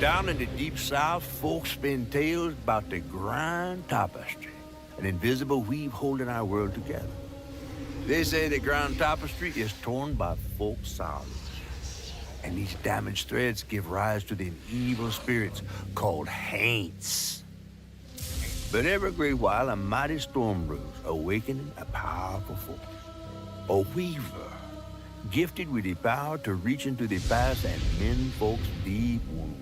Down in the deep south, folks spin tales about the grand tapestry, an invisible weave holding our world together. They say the grand tapestry is torn by folk sorrows, and these damaged threads give rise to the evil spirits called haints. But every great while, a mighty storm brews, awakening a powerful force. A weaver, gifted with the power to reach into the past and mend folks' deep wounds.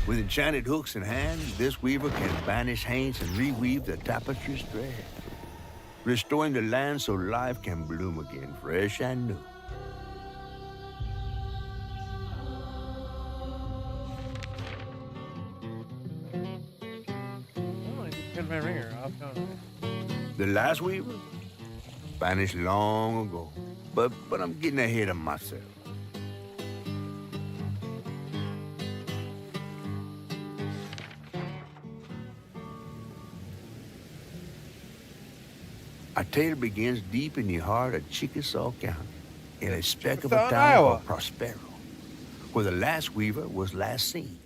With enchanted hooks in hand, this weaver can banish haints and reweave the tapestry's thread, restoring the land so life can bloom again, fresh and new. Turn my ringer off, don't I? The last weaver vanished long ago, but I'm getting ahead of myself. Our tale begins deep in the heart of Chickasaw County, in a speck of a South town Iowa. called Prospero, where the last weaver was last seen.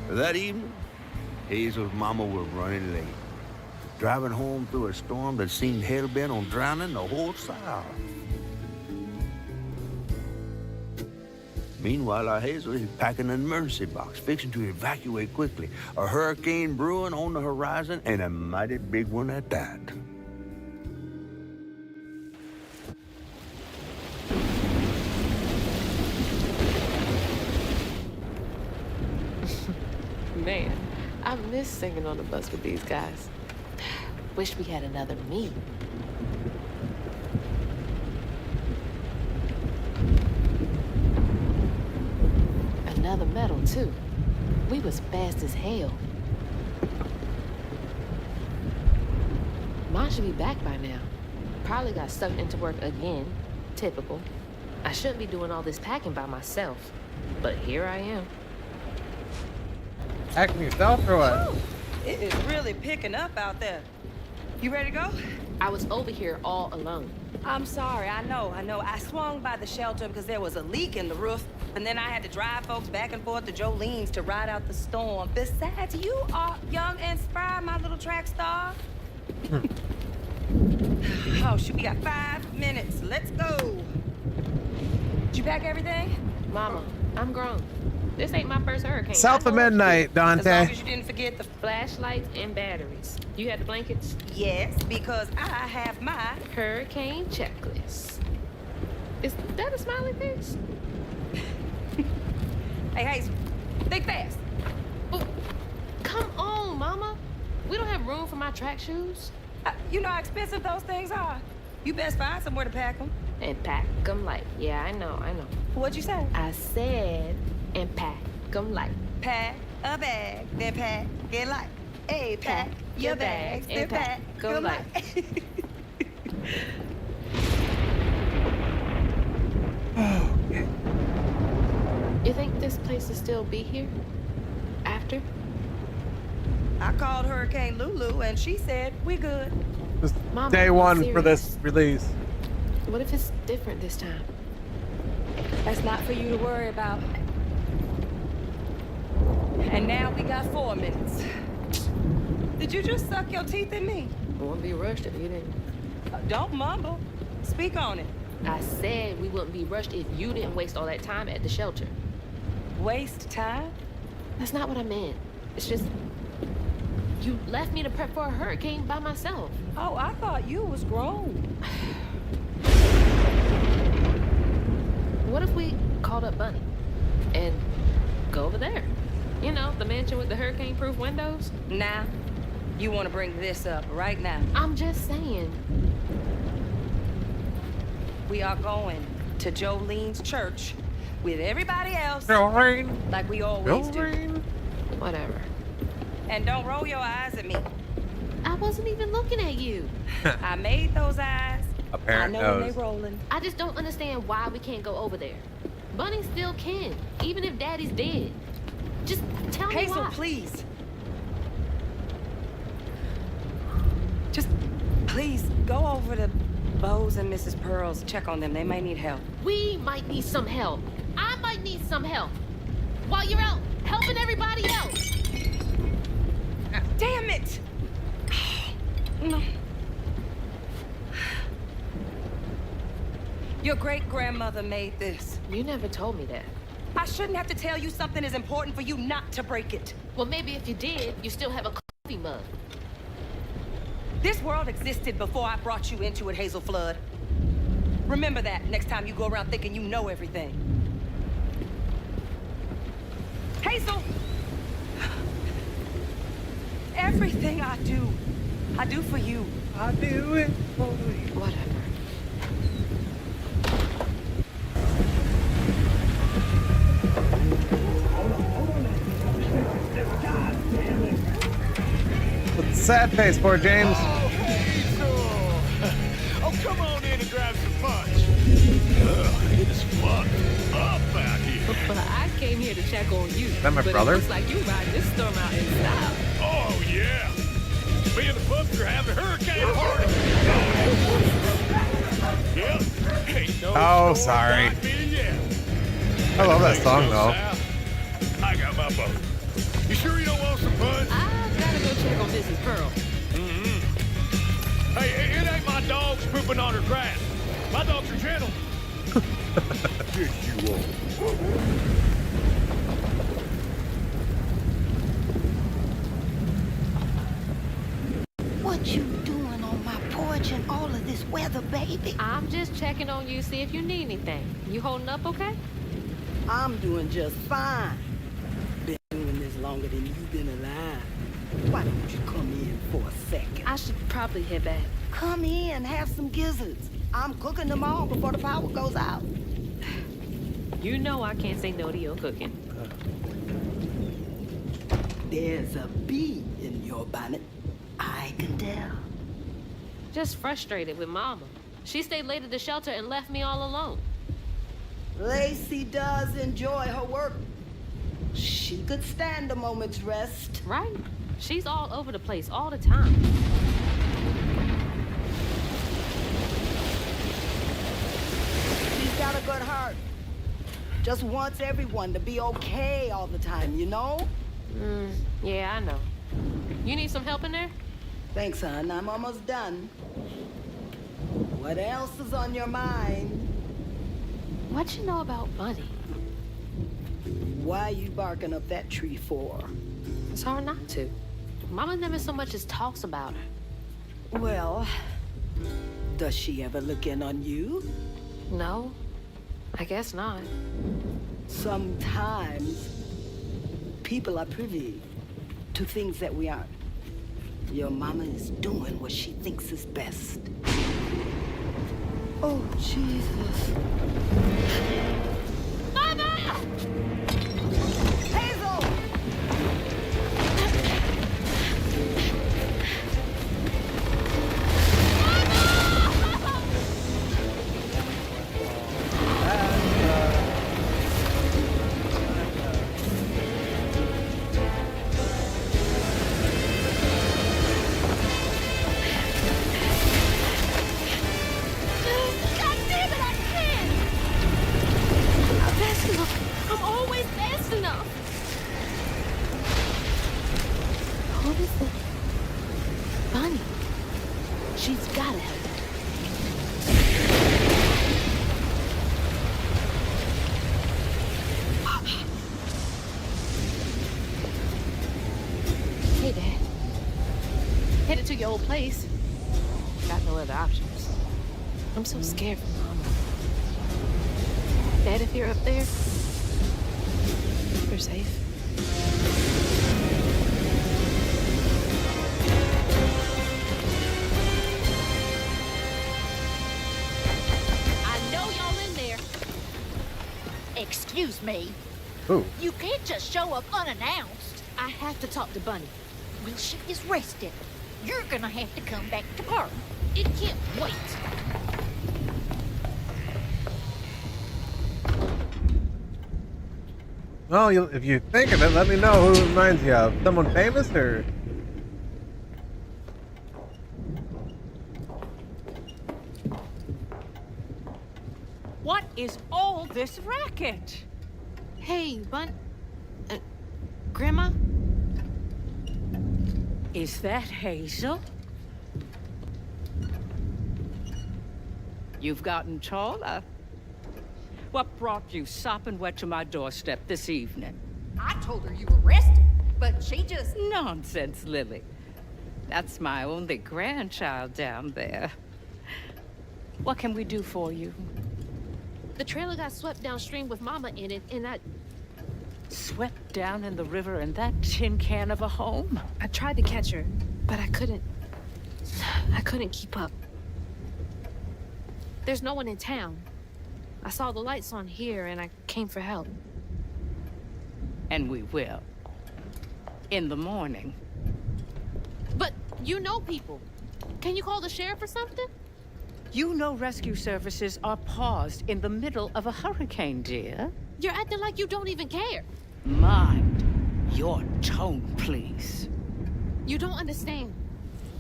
That evening, Hazel's mama was running late, driving home through a storm that seemed hell-bent on drowning the whole South. Meanwhile, our Hazel is packing an emergency box, fixing to evacuate quickly. A hurricane brewing on the horizon, and a mighty big one at that. Man, I miss singing on the bus with these guys. Wish we had another me. Another medal, too. We was fast as hell. Mine should be back by now. Probably got sucked into work again. Typical. I shouldn't be doing all this packing by myself. But here I am. Acting yourself or what? It is really picking up out there. You ready to go? I was over here all alone. I'm sorry, I know. I swung by the shelter because there was a leak in the roof, and then I had to drive folks back and forth to Jolene's to ride out the storm. Besides, you are young and spry, my little track star. Oh, shoot, we got 5 minutes. Let's go. Did you pack everything? Mama, I'm grown. This ain't my first hurricane. South of I know what to midnight, do. Dante. As long as you didn't forget the... Flashlights and batteries. You had the blankets? Yes, because I have my... Hurricane checklist. Is that a smiley face? Hey, Hazel, think fast. Oh, come on, Mama. We don't have room for my track shoes. You know how expensive those things are. You best find somewhere to pack them. And pack them light. Yeah, I know. What'd you say? I said, and pack them light. Pack a bag, then pack it light. Hey, pack your bags, then pack them light. You think this place will still be here? After? I called Hurricane Lulu, and she said, we good. This Mama, day I'm one for this serious. release. What if it's different this time? That's not for you to worry about. And now we got 4 minutes. Did you just suck your teeth at me? I wouldn't be rushed if you didn't. Don't mumble. Speak on it. I said we wouldn't be rushed if you didn't waste all that time at the shelter. Waste time? That's not what I meant. It's just... You left me to prep for a hurricane by myself. Oh, I thought you was grown. What if we called up Bunny and go over there? You know, the mansion with the hurricane-proof windows? Now, you want to bring this up right now. I'm just saying. We are going to Jolene's church with everybody else Jolene. like we always do. Jolene. Whatever. And don't roll your eyes at me. I wasn't even looking at you. I made those eyes. A parent I know when knows. they rolling. I just don't understand why we can't go over there. Bunny still can, even if Daddy's dead. Just tell me Hazel, why. please. Just please go over to Bose and Mrs. Pearls, check on them. They may need help. We might need some help. I might need some help. While you're out helping everybody else. Damn it! No. Your great-grandmother made this. You never told me that. I shouldn't have to tell you something is important for you not to break it. Well, maybe if you did, you still have a coffee mug. This world existed before I brought you into it, Hazel Flood. Remember that next time you go around thinking you know everything. Hazel! Everything I do for you. I do it for you. Whatever. What's the sad face for, James? Oh, Hazel! Oh, come on in and grab some punch. It is fucked up out here. But I came here to check on you. Is that my but brother? It looks like you riding this storm out in style. Oh, yeah. Me and the pups are having a hurricane party. Yep. Ain't no Oh, storm sorry. got me yet. I love that song, Go though. south. I got my boat. You sure you don't want some punch? I gotta go check on Mrs. Pearl. Hey, it ain't my dogs pooping on her grass. My dogs are gentle. Yes, you are. What you doing on my porch in all of this weather, baby? I'm just checking on you, see if you need anything. You holding up okay? I'm doing just fine. Been doing this longer than you've been alive. Why don't you come in for a second? I should probably head back. Come in, have some gizzards. I'm cooking them all before the power goes out. You know I can't say no to your cooking. There's a bee in your bonnet. I can tell. Just frustrated with Mama. She stayed late at the shelter and left me all alone. Lacey does enjoy her work. She could stand a moment's rest. Right? She's all over the place all the time. She's got a good heart. Just wants everyone to be okay all the time, you know? Yeah, I know. You need some help in there? Thanks, hon. I'm almost done. What else is on your mind? What you know about Bunny? Why you barking up that tree for? It's hard not to. Mama never so much as talks about her. Well, does she ever look in on you? No, I guess not. Sometimes people are privy to things that we aren't. Your mama is doing what she thinks is best. Oh, Jesus. Mama! Hazel! God damn it, I can't! I'm fast enough. I'm always fast enough. What is it? Bunny. She's gotta help me. Hey, Dad. Headed to your old place. Got no other options. I'm so scared for Mama. Dad, if you're up there, we're safe. I know y'all in there. Excuse me. Ooh. You can't just show up unannounced. I have to talk to Bunny. Well, she is rested. You're gonna have to come back tomorrow. It can't wait. Well, if you think of it, let me know who it reminds you of. Someone famous or? What is all this racket? Hey, Grandma? Is that Hazel? You've gotten taller. What brought you sopping wet to my doorstep this evening? I told her you were rested, but she just... Nonsense, Lily. That's my only grandchild down there. What can we do for you? The trailer got swept downstream with Mama in it, and I Swept down in the river in that tin can of a home? tried to catch her, but I couldn't. I couldn't keep up. There's no one in town. I saw the lights on here, and I came for help. And we will. In the morning. But you know people. Can you call the sheriff or something? You know rescue services are paused in the middle of a hurricane, dear. You're acting like you don't even care. Mind your tone, please. You don't understand.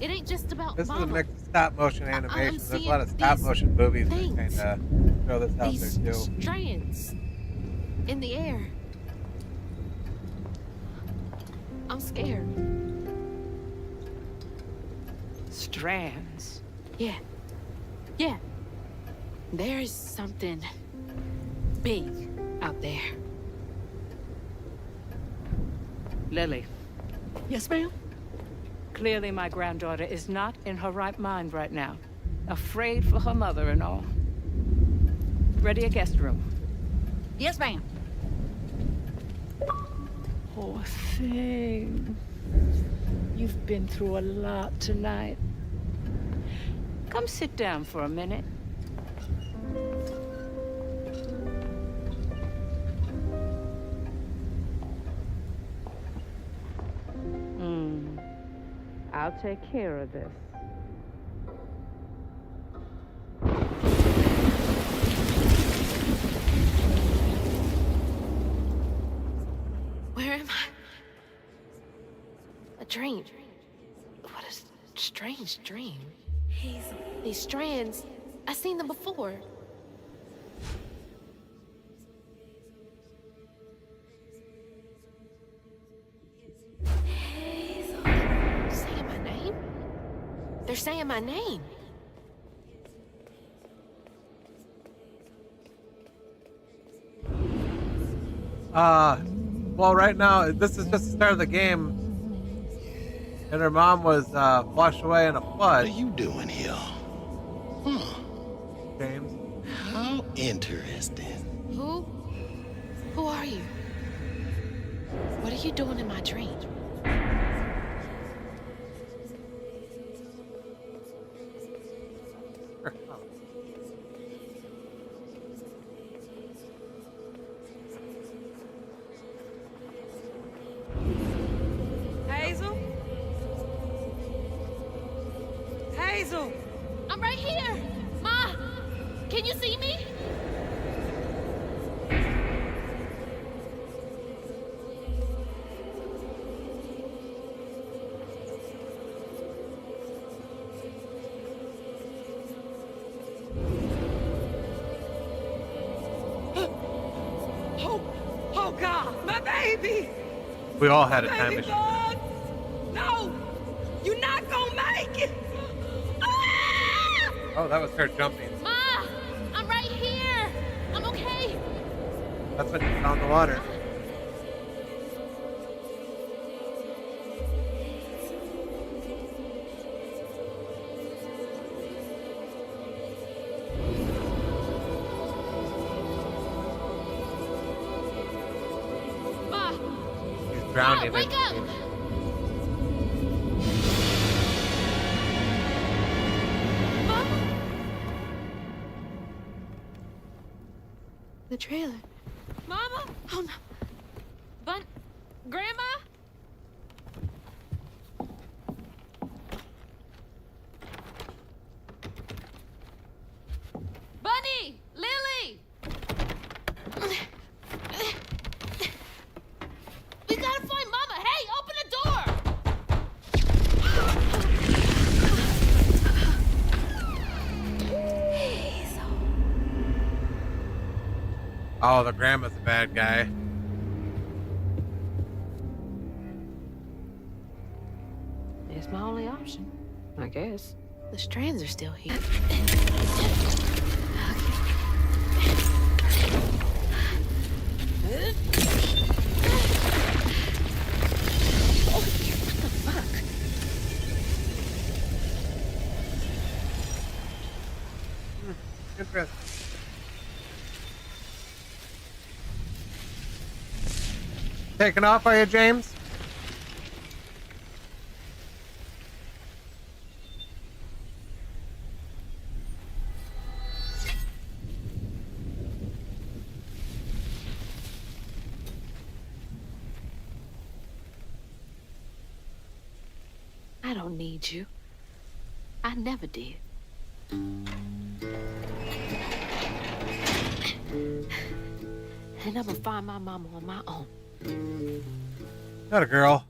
It ain't just about This Mama. is a mix of stop motion I'm animations. There's a seeing lot of stop these motion movies that things. kind of throw this out These there too. strands in the air. I'm scared. Strands. Yeah. Yeah. There's something big out there. Lily, Yes, ma'am? clearly my granddaughter is not in her right mind right now. Afraid for her mother and all. Ready a guest room. Yes, ma'am. Poor thing. You've been through a lot tonight. Come sit down for a minute. I'll take care of this. Where am I? A dream. What a strange dream. These strands, I've seen them before. Saying my name? They're saying my name. Well, right now, this is just the start of the game. And her mom was washed away in a What flood. are you doing here? Huh. James. How interesting. Who are you? What are you doing in my dream? Hazel? Hazel! I'm right here! Ma! Can you see me? Oh God, my baby! We all had a time Baby machine. boy! No! You're not gonna make it! Ah! Oh, that was her jumping. Ma! I'm right here! I'm okay! That's when you found the water. Ma! She's drowning. Ma, wake up! Ma? The trailer. Mama? Oh no. Grandma? Bunny! Lily! We gotta find Mama! Hey, open the door! Oh, the grandma's a bad guy. It's my only option, I guess. The strands are still here. Interesting. Taking off, are you, James? I don't need you. I never did. And I'm gonna find my mama on my own. Not a girl.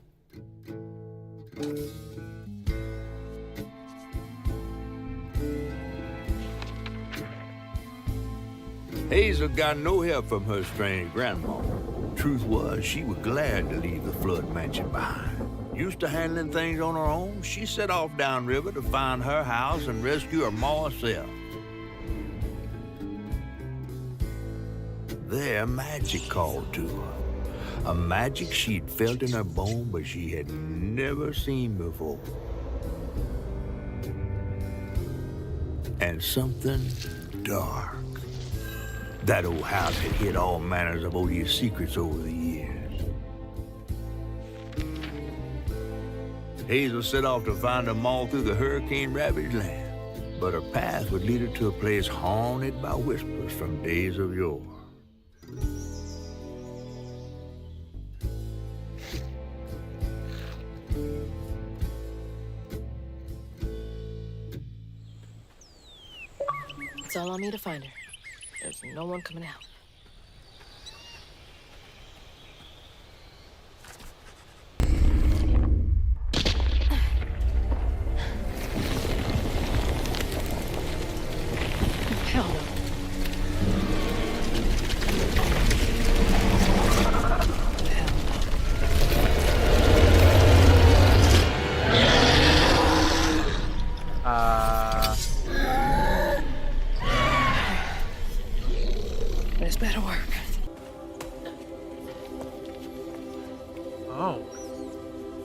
Hazel got no help from her strange grandma. Truth was, she was glad to leave the flood mansion behind. Used to handling things on her own, she set off downriver to find her house and rescue her ma herself. There, magic called to her. A magic she'd felt in her bone, but she had never seen before. And something dark. That old house had hid all manners of odious secrets over the years. Hazel set off to find them all through the hurricane-ravaged land, but her path would lead her to a place haunted by whispers from days of yore. It's all on me to find her. There's no one coming out. Hell no. This better work. Oh.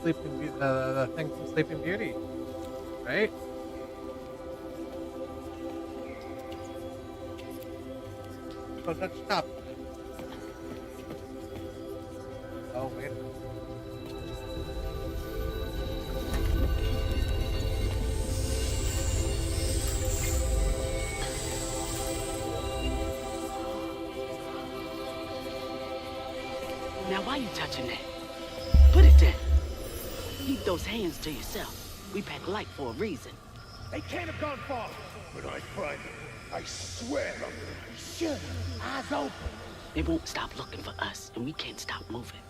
Sleeping Beauty, the thing from Sleeping Beauty. Right? Oh, touch top. Oh, wait a minute. Now, why you touching that? Put it there. Keep those hands to yourself. We pack light for a reason. They can't have gone far. When I find them, I swear I'm gonna be sure. Eyes open. They won't stop looking for us, and we can't stop moving.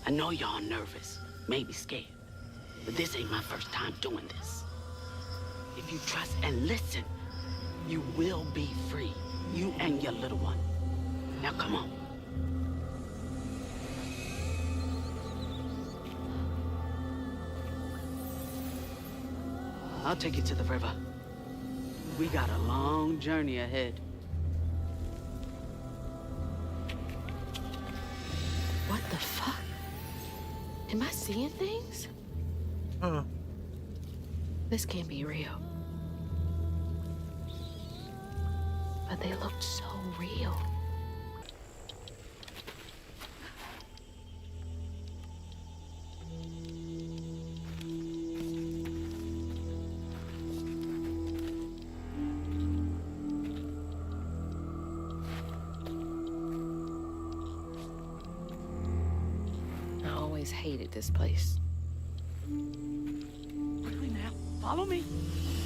I know y'all nervous, maybe scared, but this ain't my first time doing this. If you trust and listen, you will be free. You and your little one. Now come on. I'll take you to the river. We got a long journey ahead. What the fuck? Am I seeing things? Huh. This can't be real. But they looked so real. Hated this place. Quickly now, follow me.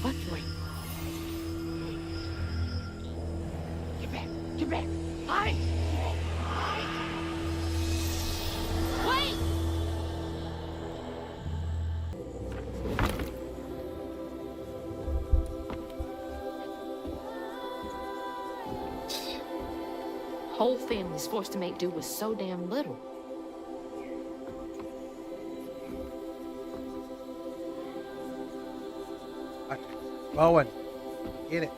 What? Wait. Get back, get back. Hide. Wait! whole family's forced to make do with so damn little. Bowen, get it.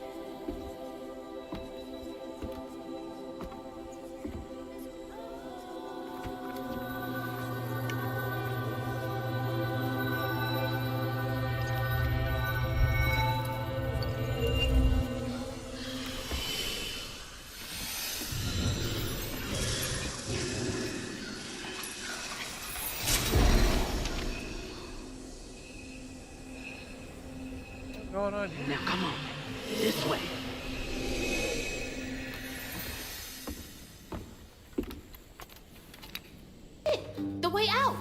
What's going on here? Now, come on. This way. The way out!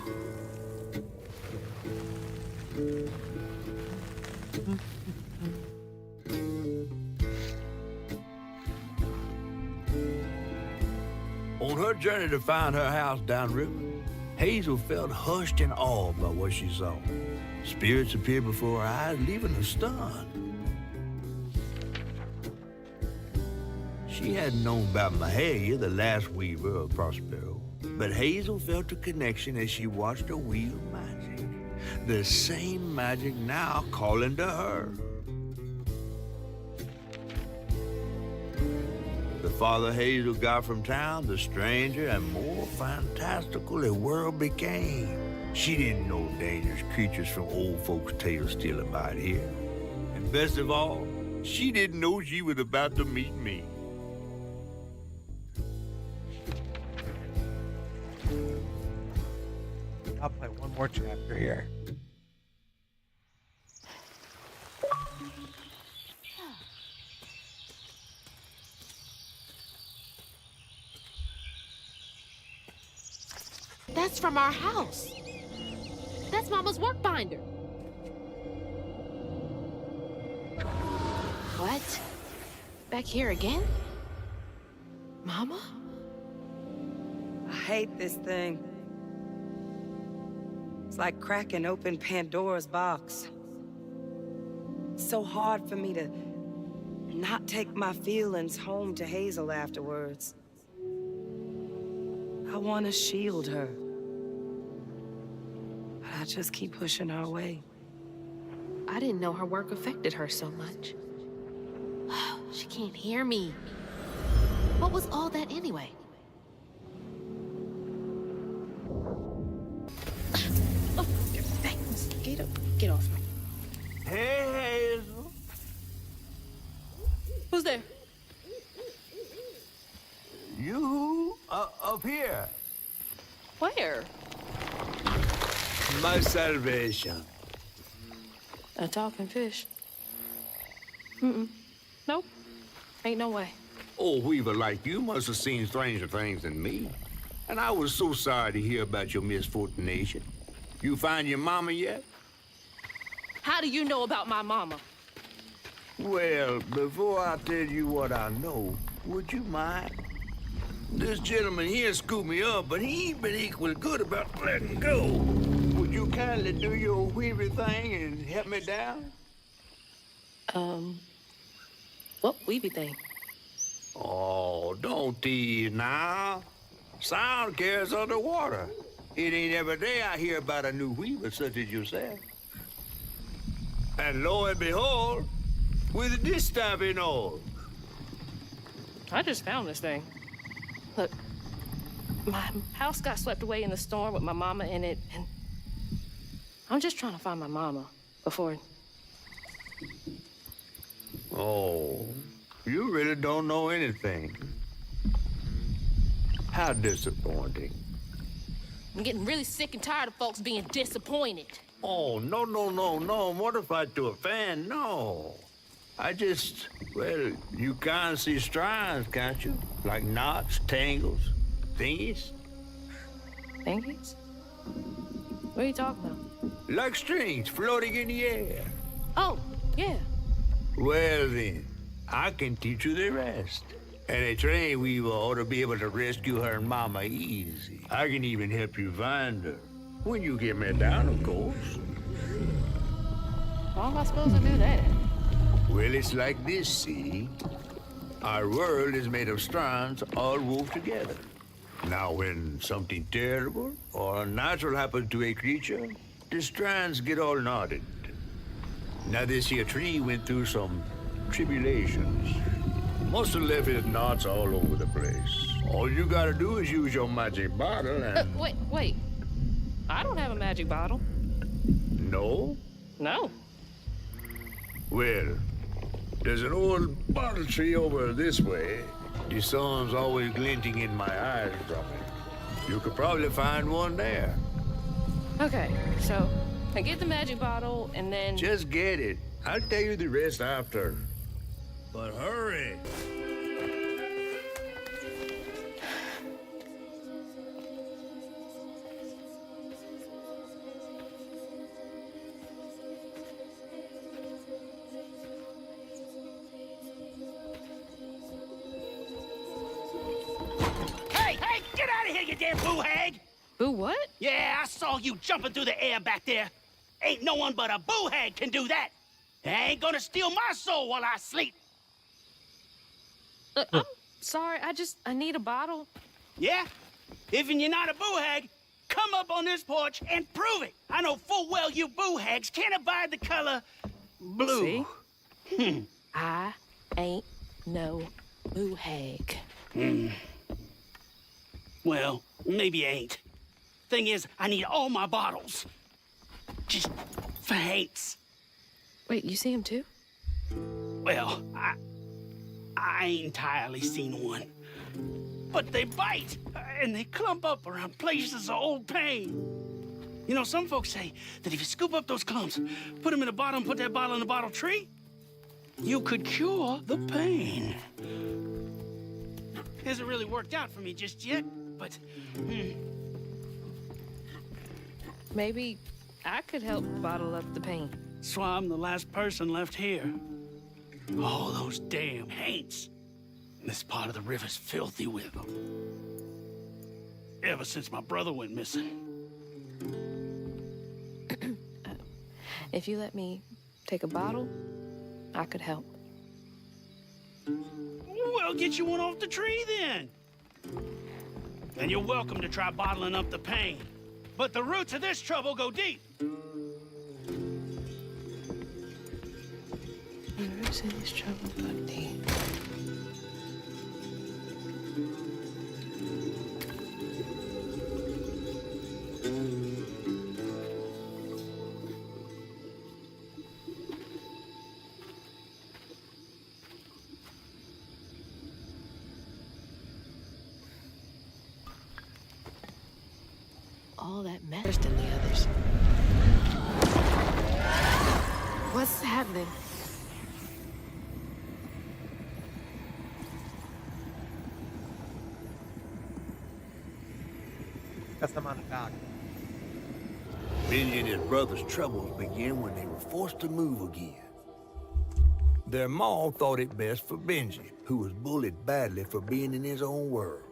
On her journey to find her house downriver, Hazel felt hushed and awed by what she saw. Spirits appeared before her eyes, leaving her stunned. She hadn't known about Mahalia, the last weaver of Prospero, but Hazel felt a connection as she watched her wield magic. The same magic now calling to her. The farther Hazel got from town, the stranger and more fantastical the world became. She didn't know dangerous creatures from old folks' tales still abide here. And best of all, she didn't know she was about to meet me. I'll play one more chapter here. That's from our house. That's Mama's work binder. What? Back here again? Mama? I hate this thing. It's like cracking open Pandora's box. It's so hard for me to not take my feelings home to Hazel afterwards. I want to shield her. But I just keep pushing her away. I didn't know her work affected her so much. She can't hear me. What was all that anyway? Oh, your fat mosquito. Get off me. Hey, Hazel. Who's there? You up here. Where? My salvation. A talking fish. Nope. Ain't no way. Oh, Weaver like you must have seen stranger things than me. And I was so sorry to hear about your misfortunation. You find your mama yet? How do you know about my mama? Well, before I tell you what I know, would you mind? This gentleman here scooped me up, but he ain't been equal good about letting go. Would you kindly do your Weaver thing and help me down? What weeby thing? Oh, don't tease now. Sound carries underwater. It ain't every day I hear about a new weaver such as yourself. And lo and behold, with this time in all. I just found this thing. Look, my house got swept away in the storm with my mama in it, and I'm just trying to find my mama before... Oh, you really don't know anything. How disappointing. I'm getting really sick and tired of folks being disappointed. Oh, no, mortified to a fan, no. I just, well, you can't see strands, can't you? Like knots, tangles, thingies. Thingies? What are you talking about? Like strings floating in the air. Oh, yeah. Well then, I can teach you the rest. And a train weaver ought to be able to rescue her and Mama easy. I can even help you find her. When you get me down, of course. How am I supposed to do that? Well, it's like this, see? Our world is made of strands all wove together. Now, when something terrible or unnatural happens to a creature, the strands get all knotted. Now, this here tree went through some tribulations. Must have left his knots all over the place. All you gotta do is use your magic bottle and... Wait. I don't have a magic bottle. No? No. Well, there's an old bottle tree over this way. The sun's always glinting in my eyes from it. You could probably find one there. Okay, so I get the magic bottle and then... Just get it. I'll tell you the rest after. But hurry. Hey, get out of here, you damn boo hag! Boo what? Yeah, I saw you jumping through the air back there. Ain't no one but a boo hag can do that. They ain't gonna steal my soul while I sleep. I'm sorry, I need a bottle. Yeah? If you're not a boo hag, come up on this porch and prove it. I know full well you boo hags can't abide the color blue. See? I ain't no boo hag. Well, maybe you ain't. Thing is, I need all my bottles. Just for Hanks. Wait, you see him too? Well, I ain't entirely seen one. But they bite, and they clump up around places of old pain. You know, some folks say that if you scoop up those clumps, put them in a bottle and put that bottle in a bottle tree, you could cure the pain. Hasn't really worked out for me just yet, but... Maybe I could help bottle up the pain. So I'm the last person left here. All those damn haints. This part of the river's filthy with them. Ever since my brother went missing. If you let me take a bottle, I could help. Well, get you one off the tree then. And you're welcome to try bottling up the pain. But the roots of this trouble go deep. The roots of this trouble go deep. All that matters than the others. What's happening? Guess I'm on a dock. Benji and his brother's troubles began when they were forced to move again. Their ma thought it best for Benji, who was bullied badly for being in his own world.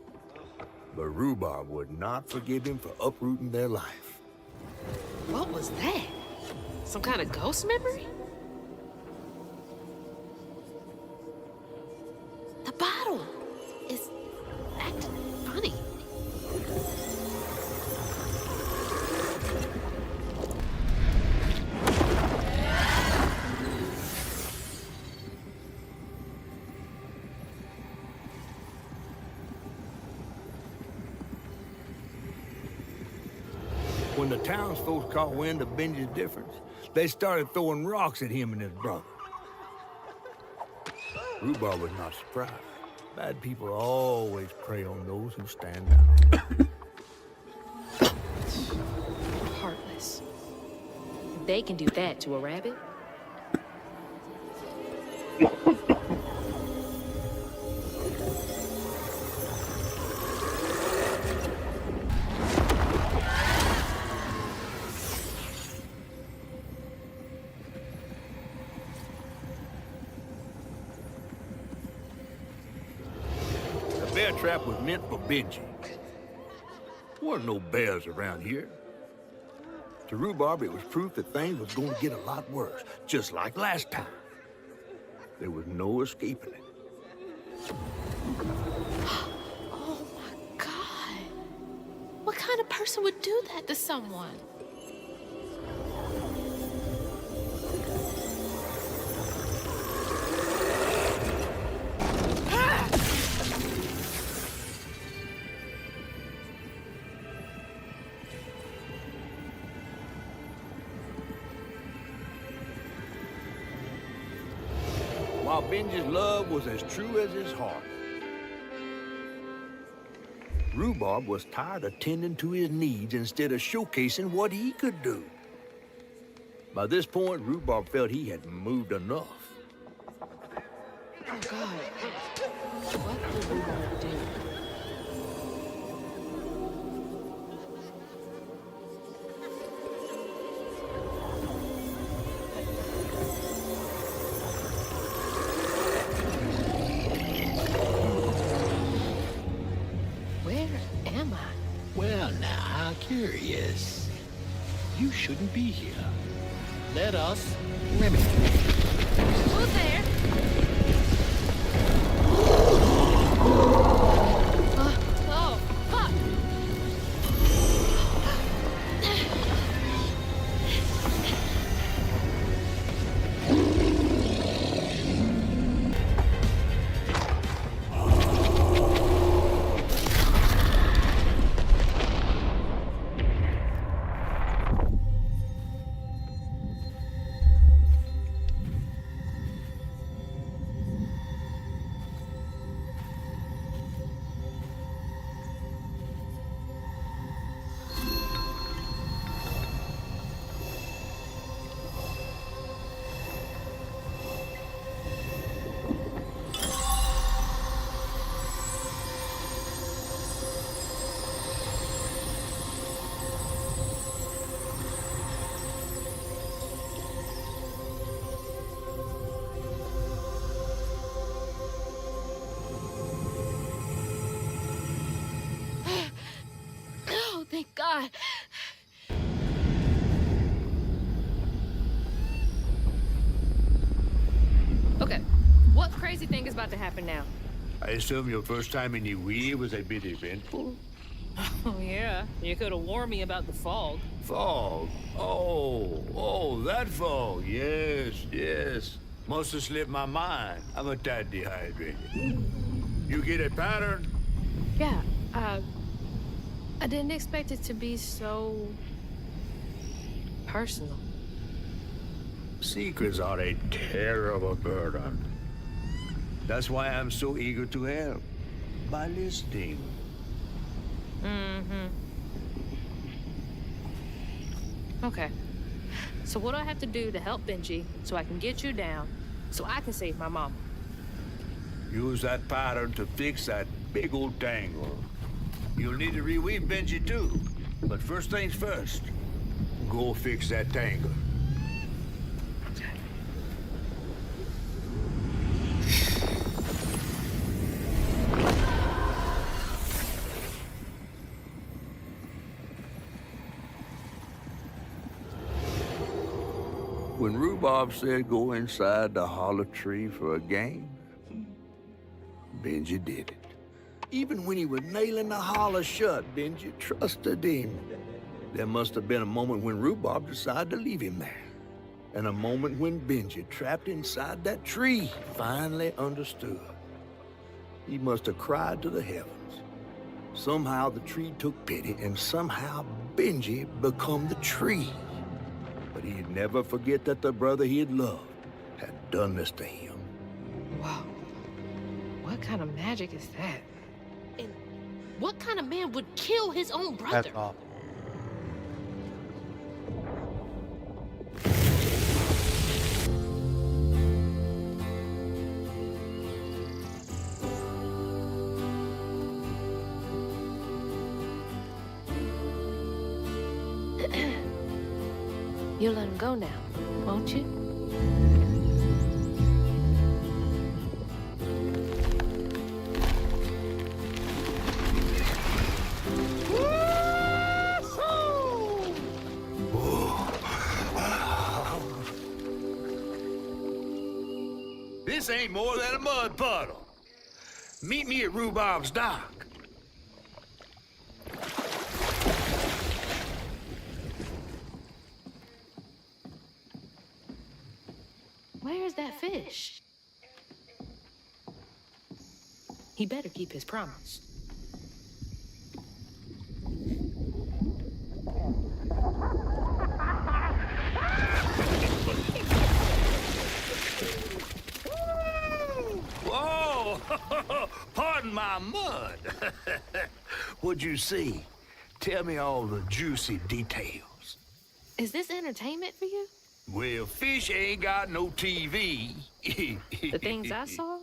But Rhubarb would not forgive him for uprooting their life. What was that? Some kind of ghost memory? The bottle is acting funny. When the townsfolk caught wind of Benji's difference, they started throwing rocks at him and his brother. Rhubarb was not surprised. Bad people always prey on those who stand out. Heartless. They can do that to a rabbit. The bear trap was meant for Benji. There weren't no bears around here. To Rhubarb, it was proof that things was going to get a lot worse, just like last time. There was no escaping it. Oh my God. What kind of person would do that to someone? While Benji's love was as true as his heart, Rhubarb was tired of tending to his needs instead of showcasing what he could do. By this point, Rhubarb felt he had moved enough. Oh God. What did we want to do? Where am I? Well, now, how curious. You shouldn't be here. Let us remedy. Who's there? Oh, fuck! Oh, thank God. Okay, what crazy thing is about to happen now? I assume your first time in the Wii was a bit eventful? Oh, yeah. You could have warned me about the fog. Fog? Oh, that fog. Yes. Must have slipped my mind. I'm a tad dehydrated. You get a pattern? Yeah, I didn't expect it to be so personal. Secrets are a terrible burden. That's why I'm so eager to help. By listening. Mm-hmm. Okay. So what do I have to do to help Benji so I can get you down so I can save my mama? Use that pattern to fix that big old tangle. You'll need to reweave Benji too. But first things first, go fix that tangle. When Rhubarb said go inside the hollow tree for a game, Benji did it. Even when he was nailing the hollow shut, Benji trusted him. There must have been a moment when Rhubarb decided to leave him there. And a moment when Benji, trapped inside that tree, finally understood. He must have cried to the heavens. Somehow the tree took pity, and somehow Benji become the tree. But he'd never forget that the brother he had loved had done this to him. Wow. What kind of magic is that? And what kind of man would kill his own brother? That's awful. You'll let him go now, won't you? This ain't more than a mud puddle. Meet me at Rhubarb's dock. Where's that fish? He better keep his promise. Whoa! Pardon my mud. What'd you see? Tell me all the juicy details. Is this entertainment for you? Well, fish ain't got no TV. The things I saw?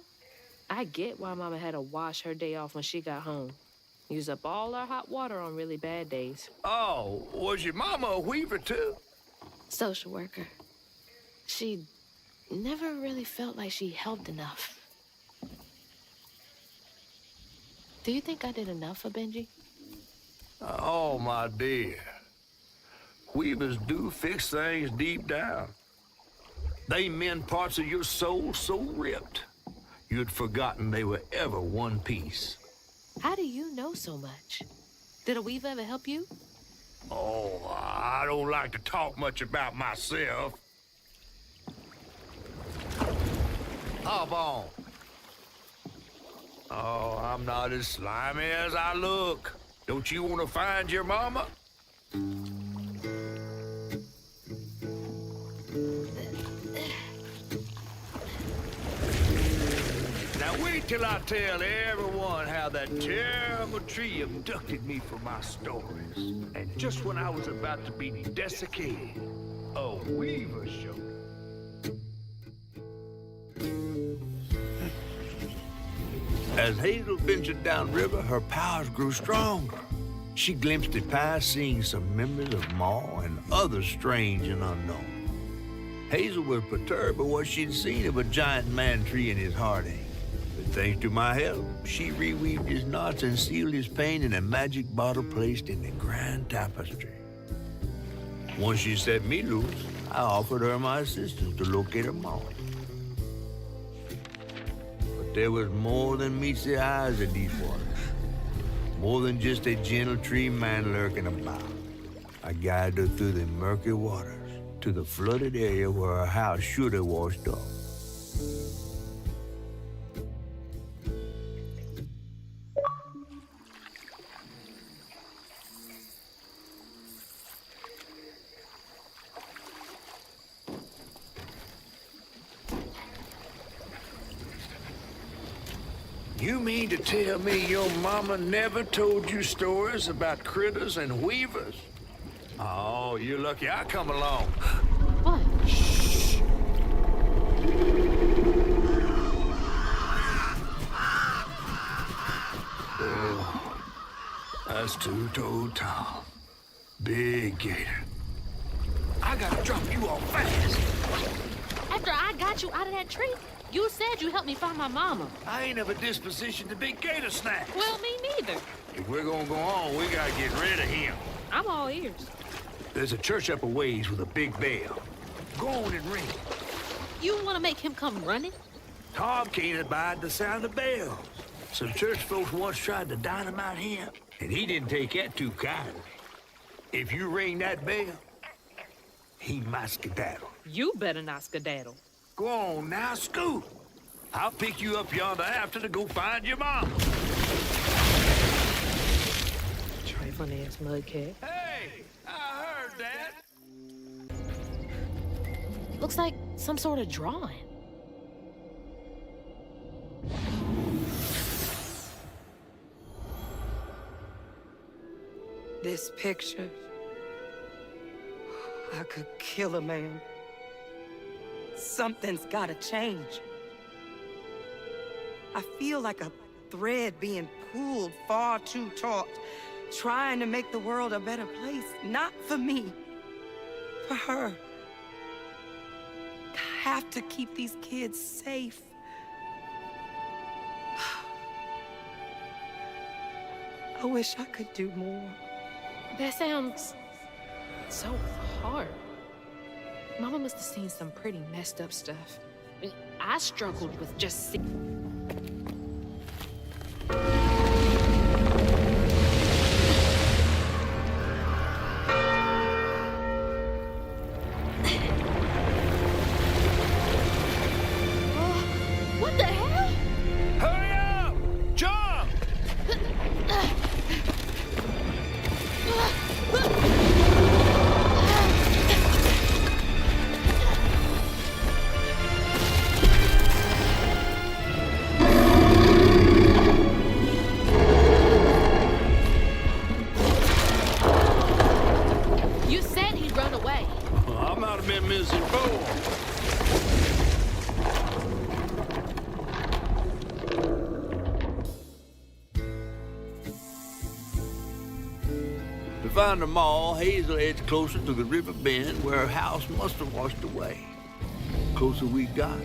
I get why Mama had to wash her day off when she got home. Use up all our hot water on really bad days. Oh, was your mama a weaver too? Social worker. She never really felt like she helped enough. Do you think I did enough for Benji? Oh, my dear. Weavers do fix things deep down. They mend parts of your soul so ripped, you'd forgotten they were ever one piece. How do you know so much? Did a weaver ever help you? Oh, I don't like to talk much about myself. Hop on. Oh, I'm not as slimy as I look. Don't you want to find your mama? Now wait till I tell everyone how that terrible tree abducted me for my stories. And just when I was about to be desiccated, a weaver showed up. As Hazel ventured downriver, her powers grew stronger. She glimpsed it past, seeing some members of Ma and others strange and unknown. Hazel was perturbed by what she'd seen of a giant man tree in his heartache. But thanks to my help, she reweaved his knots and sealed his pain in a magic bottle placed in the grand tapestry. Once she set me loose, I offered her my assistance to locate her mom. There was more than meets the eyes of these waters. More than just a gentle tree man lurking about. I guided her through the murky waters to the flooded area where her house should have washed off. You mean to tell me your mama never told you stories about critters and weavers? Oh, you're lucky I come along. What? Shh. Oh, that's two-toed Tom. Big gator. I gotta drop you off fast. After I got you out of that tree, you said you helped me find my mama. I ain't of a disposition to be gator snacks. Well, me neither. If we're gonna go on, we gotta get rid of him. I'm all ears. There's a church up a ways with a big bell. Go on and ring it. You want to make him come running? Tom can't abide the sound of bells. Some church folks once tried to dynamite him, and he didn't take that too kindly. If you ring that bell, he might skedaddle. You better not skedaddle. Go on now, scoot. I'll pick you up yonder after to go find your mom. Trifling ass mudcat. Hey, I heard that. Looks like some sort of drawing. This picture, I could kill a man. Something's gotta change. I feel like a thread being pulled far too taut, trying to make the world a better place. Not for me, for her. I have to keep these kids safe. I wish I could do more. That sounds so hard. Mama must have seen some pretty messed up stuff. I struggled with just What the hell? Hurry up! Jump! You said he'd run away. I might have been misinformed. To find them all, Hazel heads closer to the river bend where her house must have washed away. The closer we got,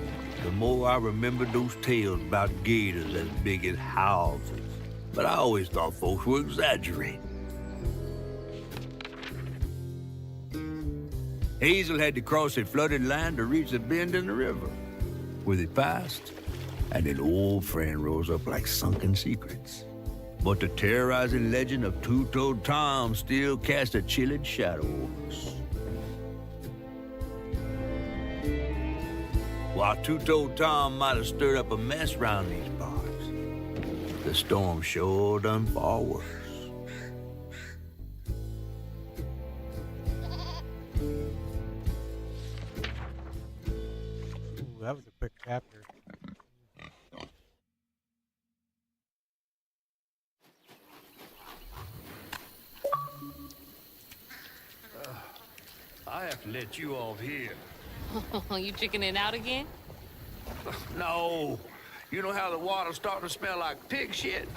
the more I remembered those tales about gators as big as houses. But I always thought folks were exaggerating. Hazel had to cross a flooded land to reach the bend in the river, where they passed, and an old friend rose up like sunken secrets. But the terrorizing legend of Two-Toed Tom still cast a chilling shadow over us. While Two-Toed Tom might have stirred up a mess round these parts, the storm sure done far worse. Ooh, that was a quick chapter. I have to let you off here. You chickening out again? No. You know how the water's starting to smell like pig shit?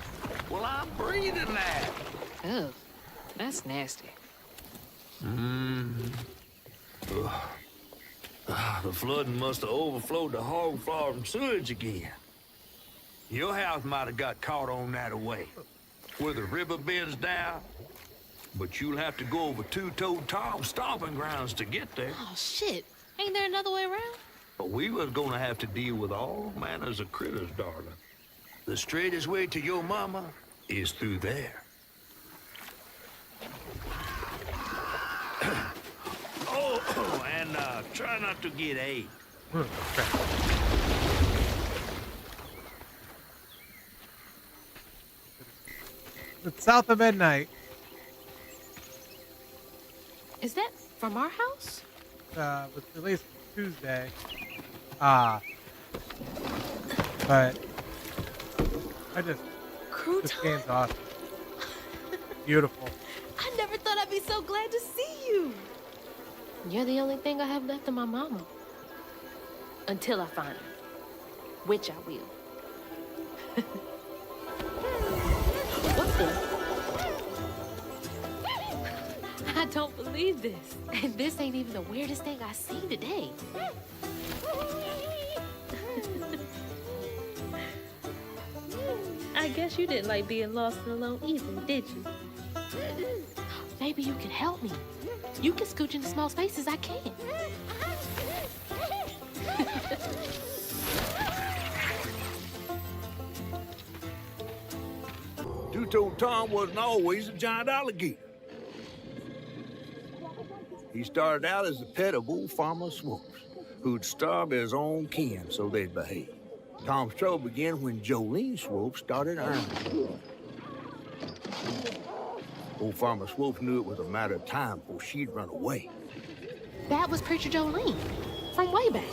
Well, I'm breathing that. Ugh, that's nasty. The flooding must have overflowed the hog farm sewage again. Your house might have got caught on that away, where the river bends down. But you'll have to go over Two-Toed Tom's stomping grounds to get there. Oh, shit. Ain't there another way around? But we was gonna have to deal with all manners of critters, darling. The straightest way to your mama is through there. And try not to get AIDS. It's south of midnight. Is that from our house? Was released Tuesday. But this game's awesome. Beautiful. I never thought I'd be so glad to see you. You're the only thing I have left of my mama. Until I find her. Which I will. What's this? I don't believe this. And this ain't even the weirdest thing I see today. I guess you didn't like being lost and alone either, did you? Maybe you can help me. You can scooch into small spaces I can't. Two-Toed Tom wasn't always a giant alligator. He started out as the pet of old Farmer Swoops, who'd starve his own kin so they'd behave. Tom's trouble began when Jolene Swope started ironing. Old Farmer Swope knew it was a matter of time before she'd run away. That was Preacher Jolene, from way back.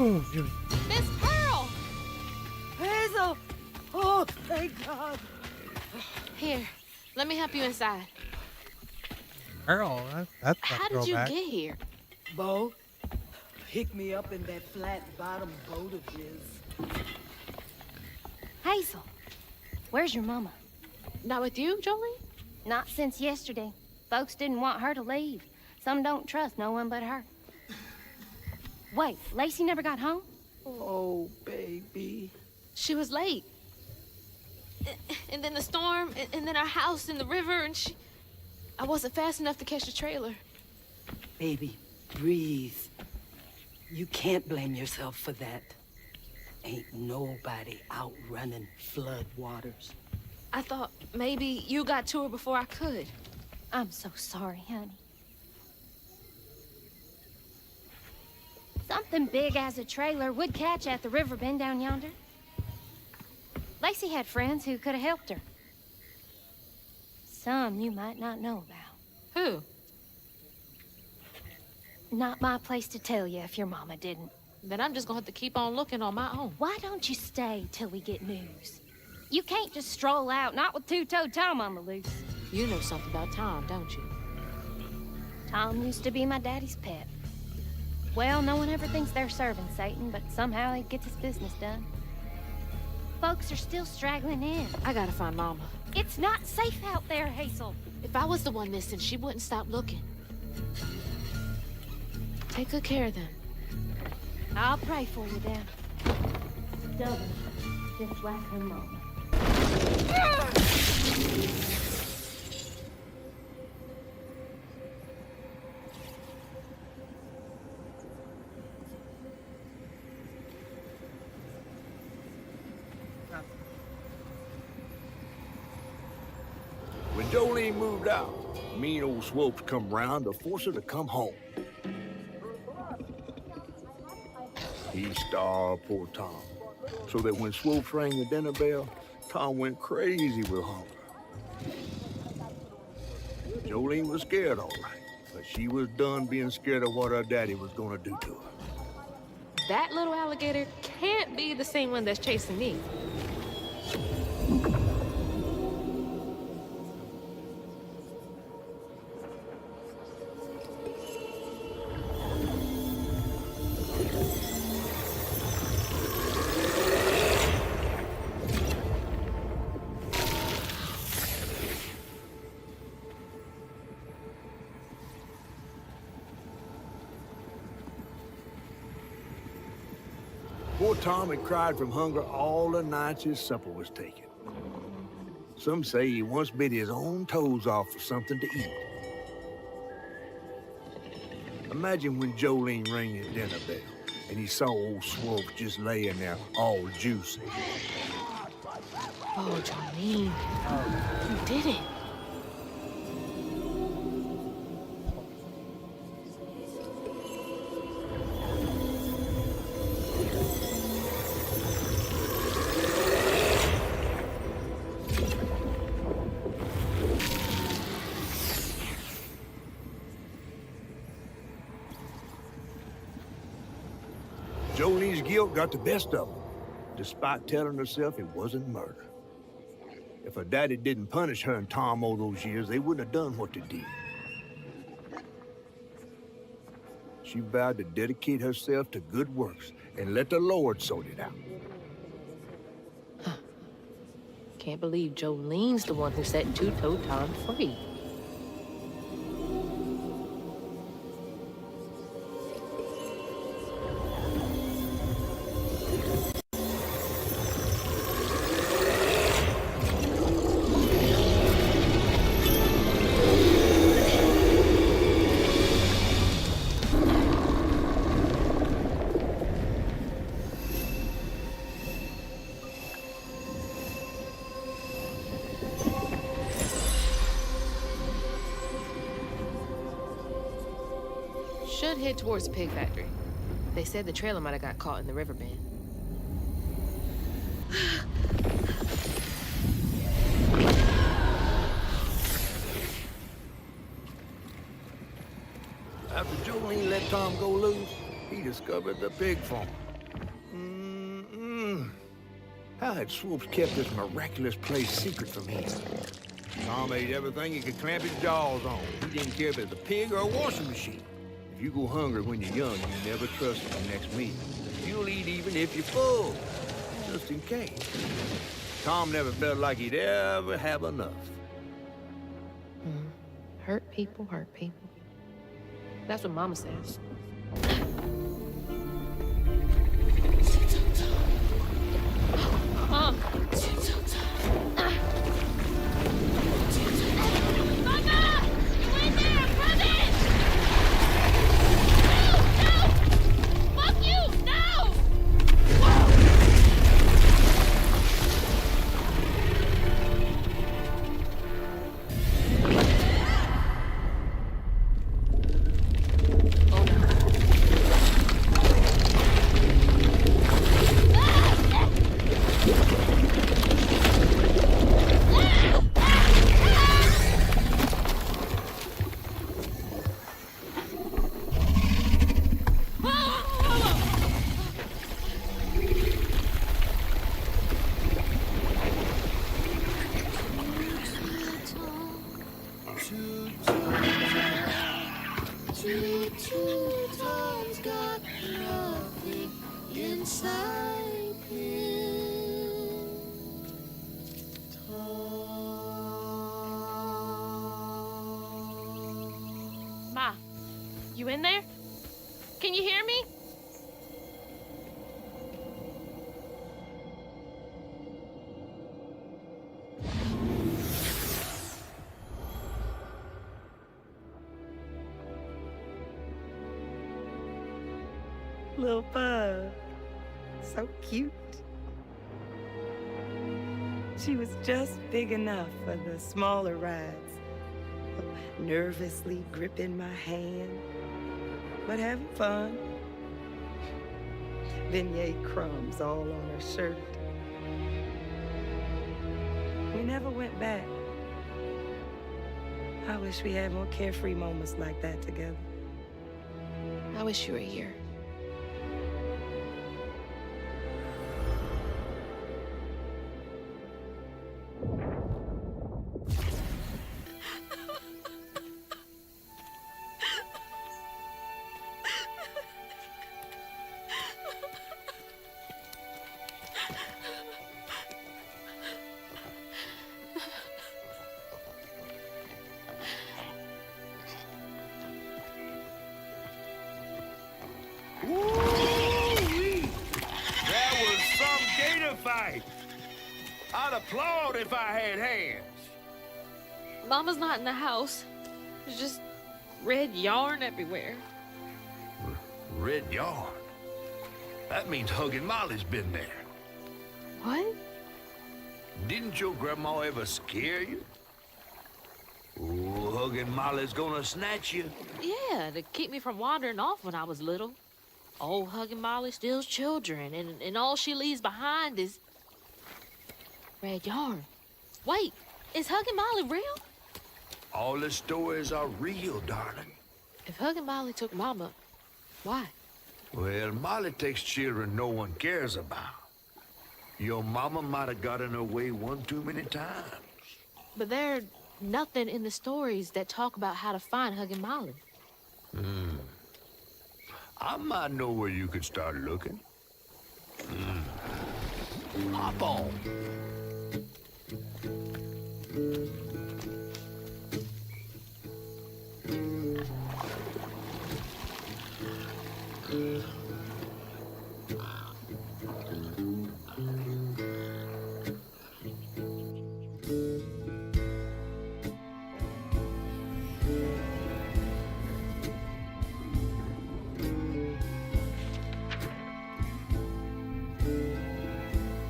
Oh, Jimmy. Miss Pearl! Hazel! Oh, thank God. Here, let me help you inside. Earl, that's a How did you throwback. get here? Bo, pick me up in that flat bottom boat of his. Hazel, where's your mama? Not with you, Jolene? Not since yesterday. Folks didn't want her to leave. Some don't trust no one but her. Wait, Lacey never got home? Oh, baby. She was late. and then the storm, and then our house in the river, and I wasn't fast enough to catch the trailer. Baby, breathe. You can't blame yourself for that. Ain't nobody out running flood waters. I thought maybe you got to her before I could. I'm so sorry, honey. Something big as a trailer would catch at the river bend down yonder. Lacey had friends who could have helped her. Some you might not know about. Who? Not my place to tell you if your mama didn't. Then I'm just gonna have to keep on looking on my own. Why don't you stay till we get news? You can't just stroll out, not with two-toed Tom on the loose. You know something about Tom, don't you? Tom used to be my daddy's pet. Well, no one ever thinks they're serving Satan, but somehow he gets his business done. Folks are still straggling in. I gotta find Mama. It's not safe out there, Hazel. If I was the one missing, she wouldn't stop looking. Take good care of them. I'll pray for you then. Double, just like her mama. When Jolene moved out, mean old Swopes come round to force her to come home. He starved poor Tom, so that when Swopes rang the dinner bell, Tom went crazy with hunger. Jolene was scared, all right, but she was done being scared of what her daddy was gonna do to her. That little alligator can't be the same one that's chasing me. Poor Tom had cried from hunger all the nights his supper was taken. Some say he once bit his own toes off for something to eat. Imagine when Jolene rang his dinner bell and he saw old Swope just laying there all juicy. Oh, Jolene. You did it. Jolene's guilt got the best of her, despite telling herself it wasn't murder. If her daddy didn't punish her and Tom all those years, they wouldn't have done what they did. She vowed to dedicate herself to good works and let the Lord sort it out. Can't believe Jolene's the one who set two-toed Tom free. Should head towards the pig factory. They said the trailer might have got caught in the river bend. After Jolene let Tom go loose, he discovered the pig farm. How had Swoops kept this miraculous place secret from him? Tom ate everything he could clamp his jaws on. He didn't care if it was a pig or a washing machine. If you go hungry when you're young, you never trust your next meal. You'll eat even if you're full, just in case. Tom never felt like he'd ever have enough. Hurt people, hurt people. That's what Mama says. Mom! inside him. Ma, you in there? Can you hear me? Little bug. So cute. She was just big enough for the smaller rides. Nervously gripping my hand, but having fun. Beignet crumbs all on her shirt. We never went back. I wish we had more carefree moments like that together. I wish you were here. Woo-wee! That was some gator fight. I'd applaud if I had hands. Mama's not in the house. There's just red yarn everywhere. Red yarn? That means Huggin' Molly's been there. What? Didn't your grandma ever scare you? Oh, Huggin' Molly's gonna snatch you. Yeah, to keep me from wandering off when I was little. Old Huggin' Molly steals children, and all she leaves behind is red yarn. Wait, is Huggin' Molly real? All the stories are real, darling. If Huggin' Molly took Mama, why? Well, Molly takes children no one cares about. Your mama might have got in her way one too many times. But there's nothing in the stories that talk about how to find Huggin' Molly. I might know where you could start looking. Hop on.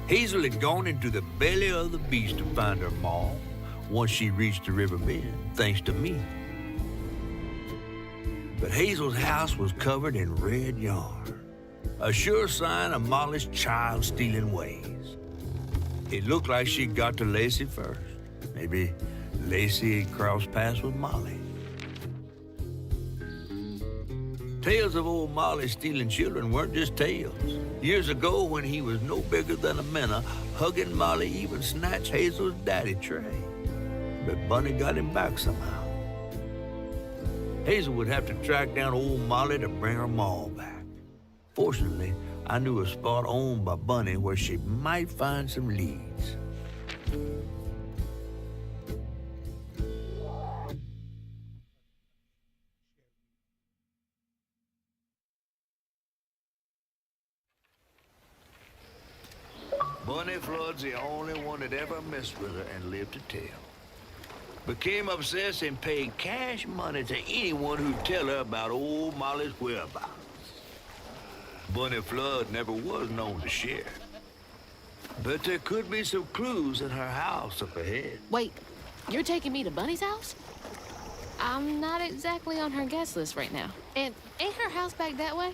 Hazel had gone into the belly of the beast to find her maw once she reached the river bend, thanks to me. But Hazel's house was covered in red yarn, a sure sign of Molly's child-stealing ways. It looked like she'd got to Lacey first. Maybe Lacey had crossed paths with Molly. Tales of old Molly stealing children weren't just tales. Years ago, when he was no bigger than a minnow, Huggin' Molly even snatched Hazel's daddy, Trey. But Bunny got him back somehow. Hazel would have to track down old Molly to bring her maw back. Fortunately, I knew a spot owned by Bunny where she might find some leads. Bunny Flood's the only one that ever messed with her and lived to tell. Became obsessed and paid cash money to anyone who'd tell her about old Molly's whereabouts. Bunny Flood never was known to share. But there could be some clues in her house up ahead. Wait, you're taking me to Bunny's house? I'm not exactly on her guest list right now. And ain't her house back that way?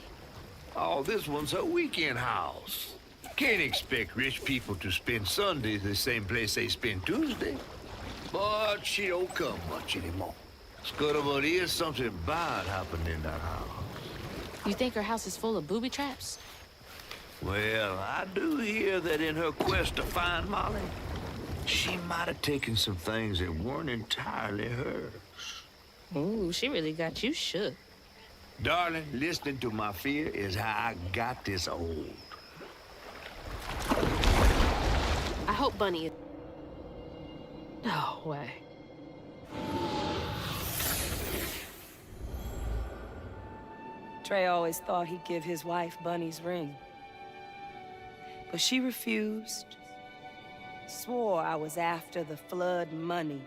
Oh, this one's her weekend house. Can't expect rich people to spend Sundays the same place they spend Tuesday. But she don't come much anymore. Scuttlebot is something bad happened in that house. You think her house is full of booby traps? Well, I do hear that in her quest to find Molly, she might have taken some things that weren't entirely hers. Ooh, she really got you shook. Darling, listening to my fear is how I got this old. hope Bunny is... No way. Trey always thought he'd give his wife Bunny's ring. But she refused. Swore I was after the flood money.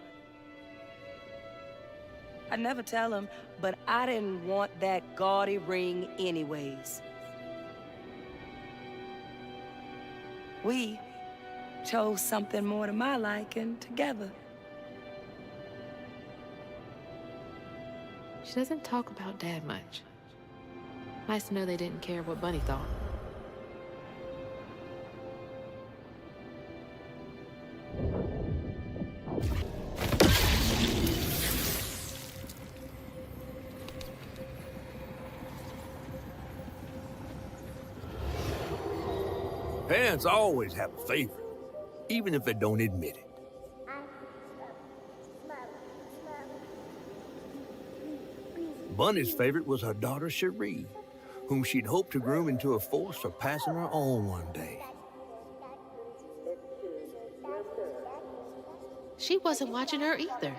I'd never tell him, but I didn't want that gaudy ring anyways. We chose something more to my liking together. She doesn't talk about Dad much. Nice to know they didn't care what Bunny thought. Parents always have a favorite, even if they don't admit it. Bunny's favorite was her daughter, Cherie, whom she'd hoped to groom into a force surpassing her own one day. She wasn't watching her either.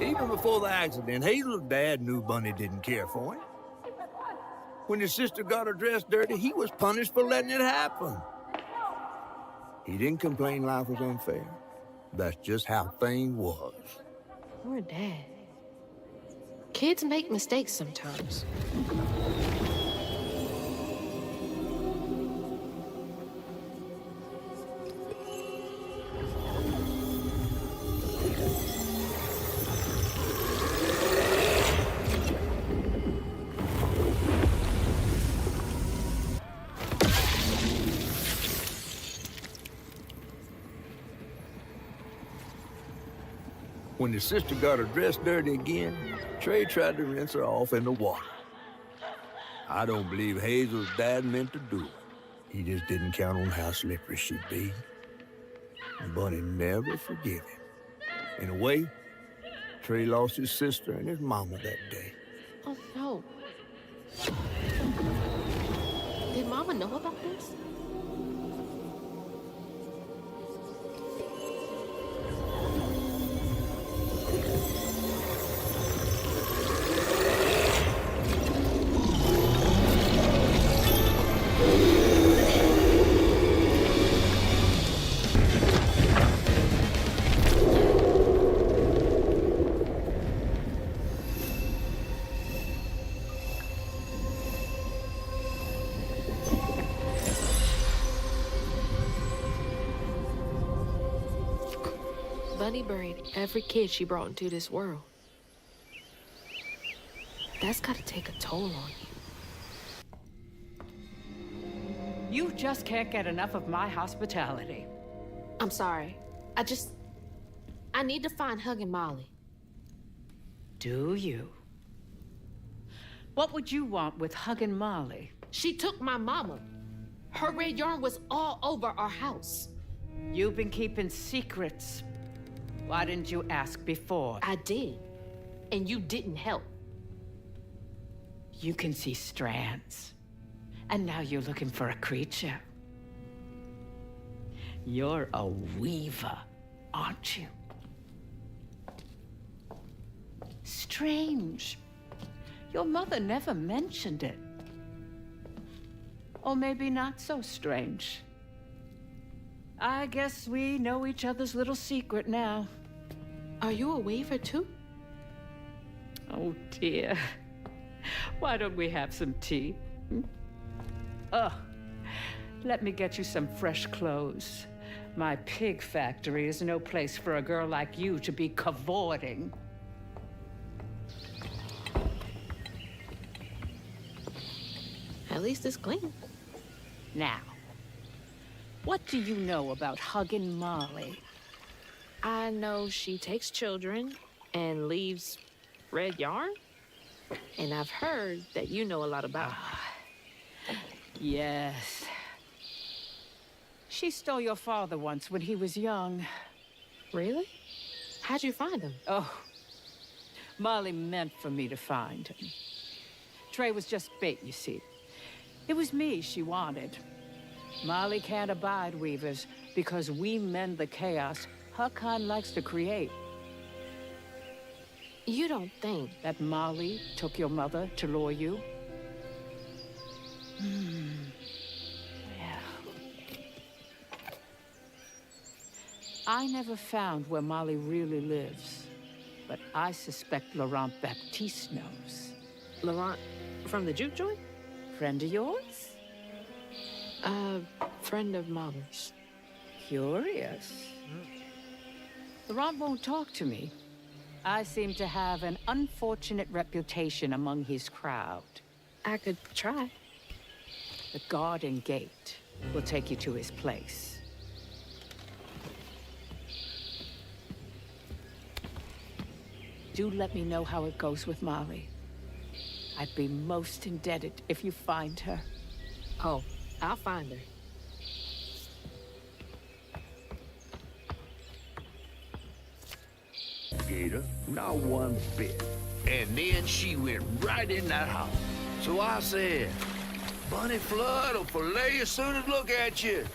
Even before the accident, Hazel's dad knew Bunny didn't care for him. When his sister got her dress dirty, he was punished for letting it happen. He didn't complain life was unfair. That's just how things was. Poor Dad. Kids make mistakes sometimes. When his sister got her dress dirty again, Trey tried to rinse her off in the water. I don't believe Hazel's dad meant to do it. He just didn't count on how slippery she'd be. Bunny never forgave him. In a way, Trey lost his sister and his mama that day. Oh, no. Did Mama know about this? Bunny buried every kid she brought into this world. That's gotta take a toll on you. You just can't get enough of my hospitality. I'm sorry. I need to find Huggin' Molly. Do you? What would you want with Huggin' Molly? She took my mama. Her red yarn was all over our house. You've been keeping secrets. Why didn't you ask before? I did, and you didn't help. You can see strands, and now you're looking for a creature. You're a weaver, aren't you? Strange. Your mother never mentioned it. Or maybe not so strange. I guess we know each other's little secret now. Are you a weaver too? Oh dear. Why don't we have some tea? Let me get you some fresh clothes. My pig factory is no place for a girl like you to be cavorting. At least it's clean. Now, what do you know about Huggin' Molly? I know she takes children and leaves red yarn. And I've heard that you know a lot about her. Yes. She stole your father once when he was young. Really? How'd you find him? Oh, Molly meant for me to find him. Trey was just bait, you see. It was me she wanted. Molly can't abide weavers because we mend the chaos her kind likes to create. You don't think that Molly took your mother to lure you? Yeah. I never found where Molly really lives, but I suspect Laurent Baptiste knows. Laurent from the juke joint? Friend of yours? Friend of Mama's. Curious. Laurent won't talk to me. I seem to have an unfortunate reputation among his crowd. I could try. The garden gate will take you to his place. Do let me know how it goes with Molly. I'd be most indebted if you find her. Oh, I'll find her. Gator, not one bit. And then she went right in that house. So I said, Bunny Flood will fillet you as soon as look at you.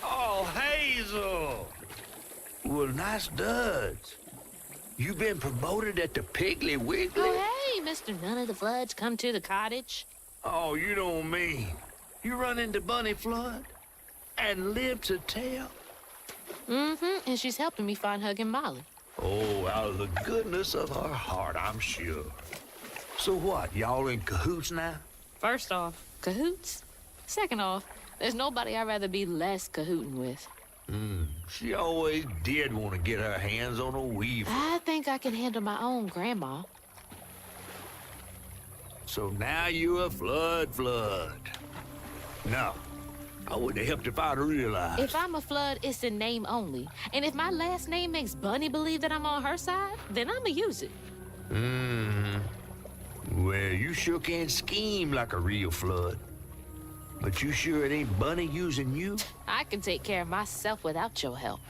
Oh, Hazel. Well, nice duds. You been promoted at the Piggly Wiggly? Oh, hey, Mr. None of the Floods, come to the cottage. Oh, you don't mean. You run into Bunny Flood and live to tell? Mm-hmm, and she's helping me find Huggin' Molly. Oh, out of the goodness of her heart, I'm sure. So what, y'all in cahoots now? First off, cahoots. Second off, there's nobody I'd rather be less cahooting with. She always did want to get her hands on a weaver. I think I can handle my own grandma. So now you're a flood. No, I wouldn't have helped if I'd realized. If I'm a Flood, it's in name only. And if my last name makes Bunny believe that I'm on her side, then I'ma use it. Well, you sure can scheme like a real Flood. But you sure it ain't Bunny using you? I can take care of myself without your help.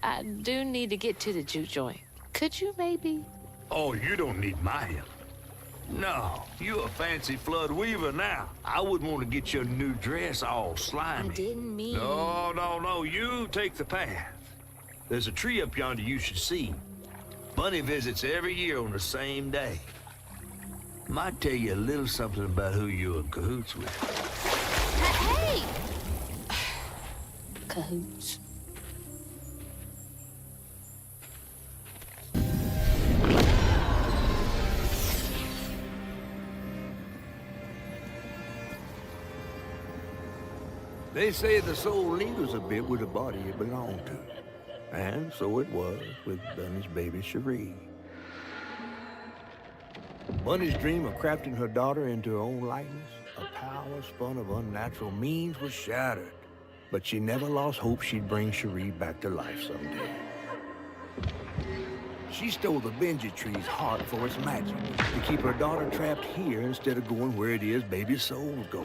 I do need to get to the juke joint. Could you maybe? Oh, you don't need my help. No, you a fancy Flood weaver now. I wouldn't want to get your new dress all slimy. I didn't mean... No, you take the path. There's a tree up yonder you should see. Bunny visits every year on the same day. Might tell you a little something about who you're in cahoots with. Hey! Cahoots. They say the soul lingers a bit with the body it belonged to. And so it was with Bunny's baby Cherie. Bunny's dream of crafting her daughter into her own likeness, a power spun of unnatural means, was shattered. But she never lost hope she'd bring Cherie back to life someday. She stole the Benji tree's heart for its magic, to keep her daughter trapped here instead of going where it is baby souls go.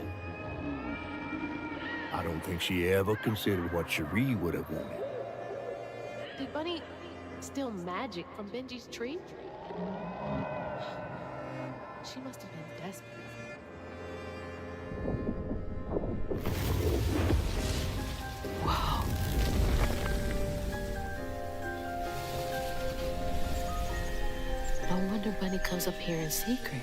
I don't think she ever considered what Cherie would have wanted. Did Bunny steal magic from Benji's tree? She must have been desperate. Whoa. No wonder Bunny comes up here in secret.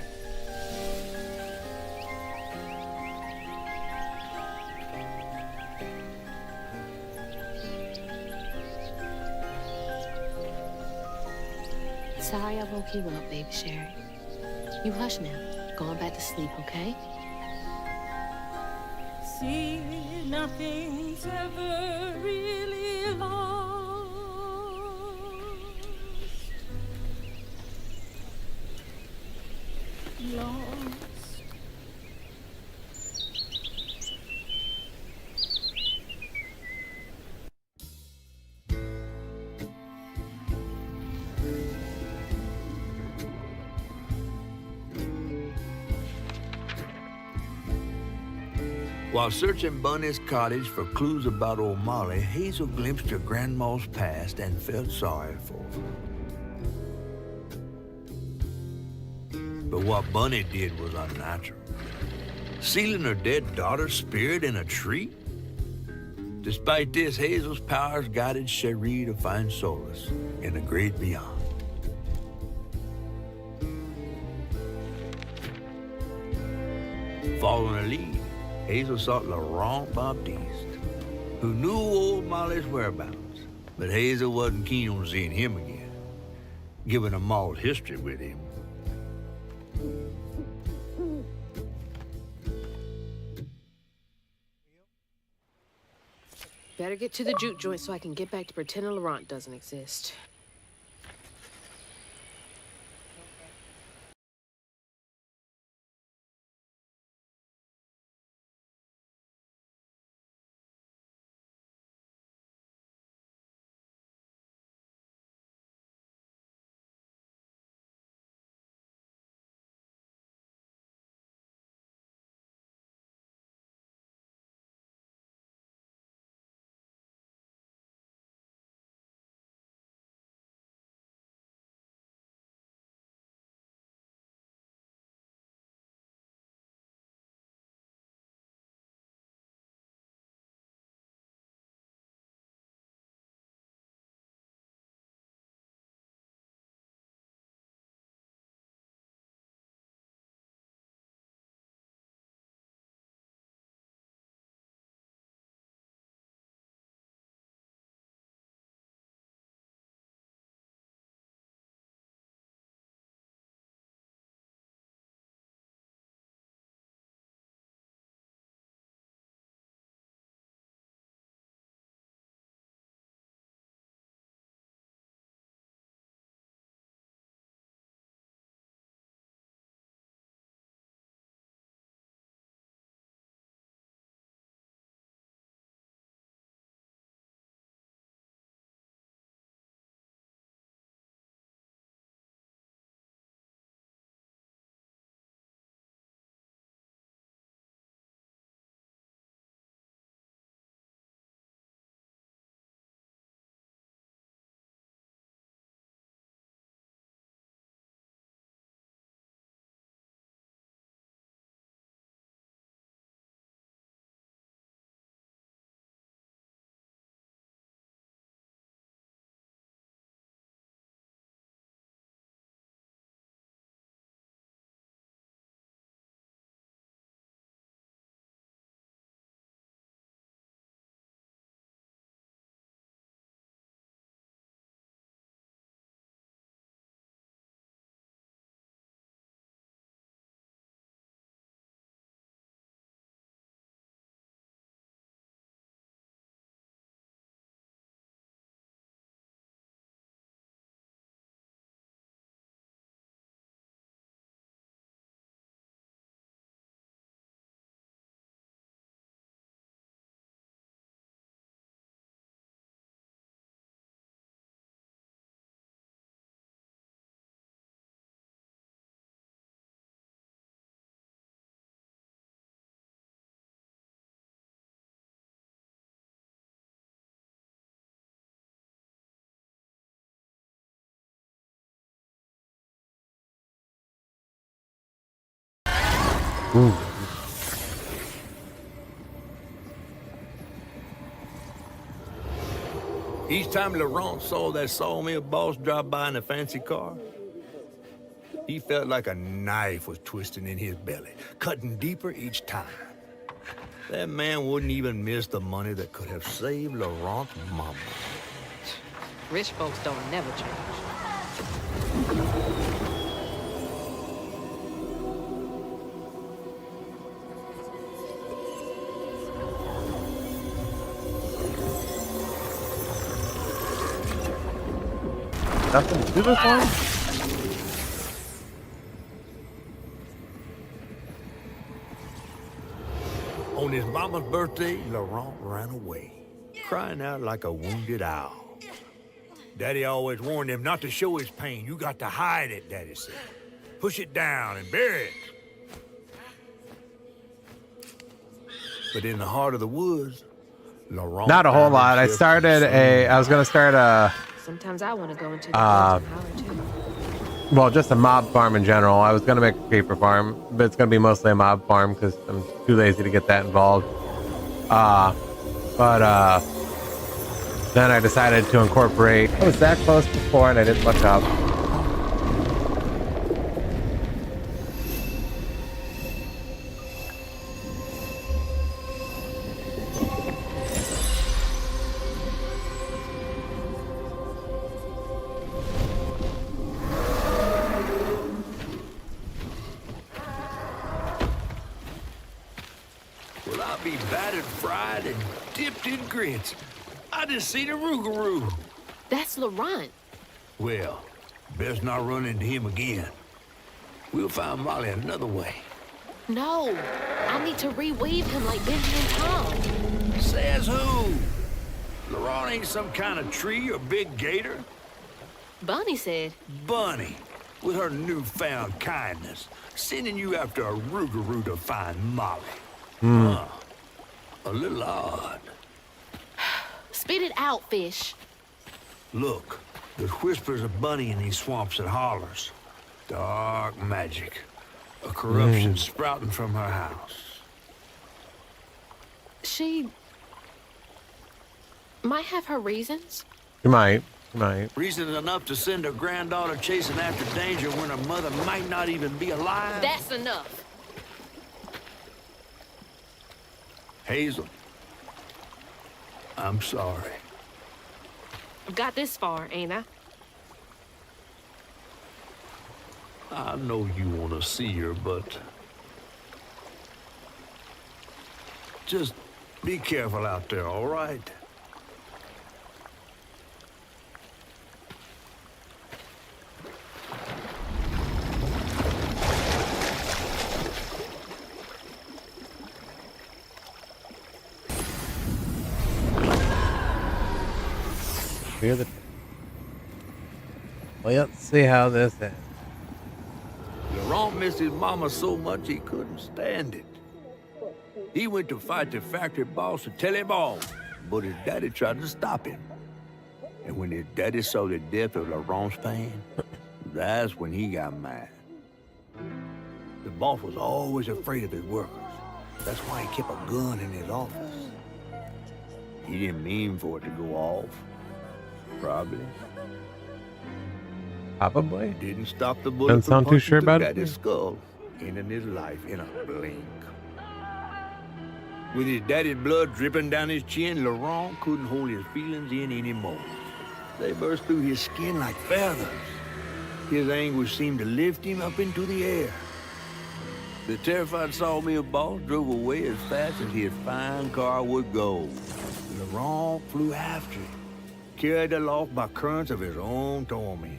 Sorry I woke you up, baby Sherry. You hush now. Going back to sleep, okay? See, nothing's ever really lost. Lost. While searching Bunny's cottage for clues about old Molly, Hazel glimpsed her grandma's past and felt sorry for her. But what Bunny did was unnatural. Sealing her dead daughter's spirit in a tree? Despite this, Hazel's powers guided Cherie to find solace in the great beyond. Following her lead, Hazel sought Laurent Baptiste, who knew old Molly's whereabouts, but Hazel wasn't keen on seeing him again, given a mauled history with him. Better get to the juke joint so I can get back to pretending Laurent doesn't exist. Ooh. Each time Laurent saw that sawmill boss drive by in a fancy car, he felt like a knife was twisting in his belly, cutting deeper each time. That man wouldn't even miss the money that could have saved Laurent's mama. Rich folks don't never change. Nothing to do this one? On his mama's birthday, Laurent ran away, crying out like a wounded owl. Daddy always warned him not to show his pain. You got to hide it, Daddy said. Push it down and bury it. But in the heart of the woods, Laurent Not a whole lot. I was gonna start a Sometimes I want to go into the woods and holler too. well, just a mob farm in general. I was gonna make a creeper farm, but it's gonna be mostly a mob farm because I'm too lazy to get that involved. But then I decided to incorporate. I was that close before and I didn't look up. Well, I'll be battered, fried, and dipped in grits. I just seen a rougarou. That's Laurent. Well, best not run into him again. We'll find Molly another way. No, I need to reweave him like Benji and Tom. Says who? Laurent ain't some kind of tree or big gator. Bunny said. Bunny, with her newfound kindness, sending you after a rougarou to find Molly. Huh. A little odd. Spit it out, fish. Look, there's whispers of Bunny in these swamps and hollers. Dark magic. A corruption sprouting from her house. She might have her reasons. You might. Reason enough to send her granddaughter chasing after danger when her mother might not even be alive? That's enough. Hazel, I'm sorry. I've got this far, ain't I? I know you want to see her, but just be careful out there, all right? Well, let's see how this ends. Laurent missed his mama so much he couldn't stand it. He went to fight the factory boss to tell him all, but his daddy tried to stop him. And when his daddy saw the death of Laurent's pain, that's when he got mad. The boss was always afraid of his workers. That's why he kept a gun in his office. He didn't mean for it to go off. Probably. Probably. Didn't stop the bullet Doesn't from sound too punching sure through about it. Daddy's skull, ending his life in a blink. With his daddy's blood dripping down his chin, Laurent couldn't hold his feelings in anymore. They burst through his skin like feathers. His anguish seemed to lift him up into the air. The terrified sawmill boss drove away as fast as his fine car would go. Laurent flew after it, carried aloft by currents of his own torment.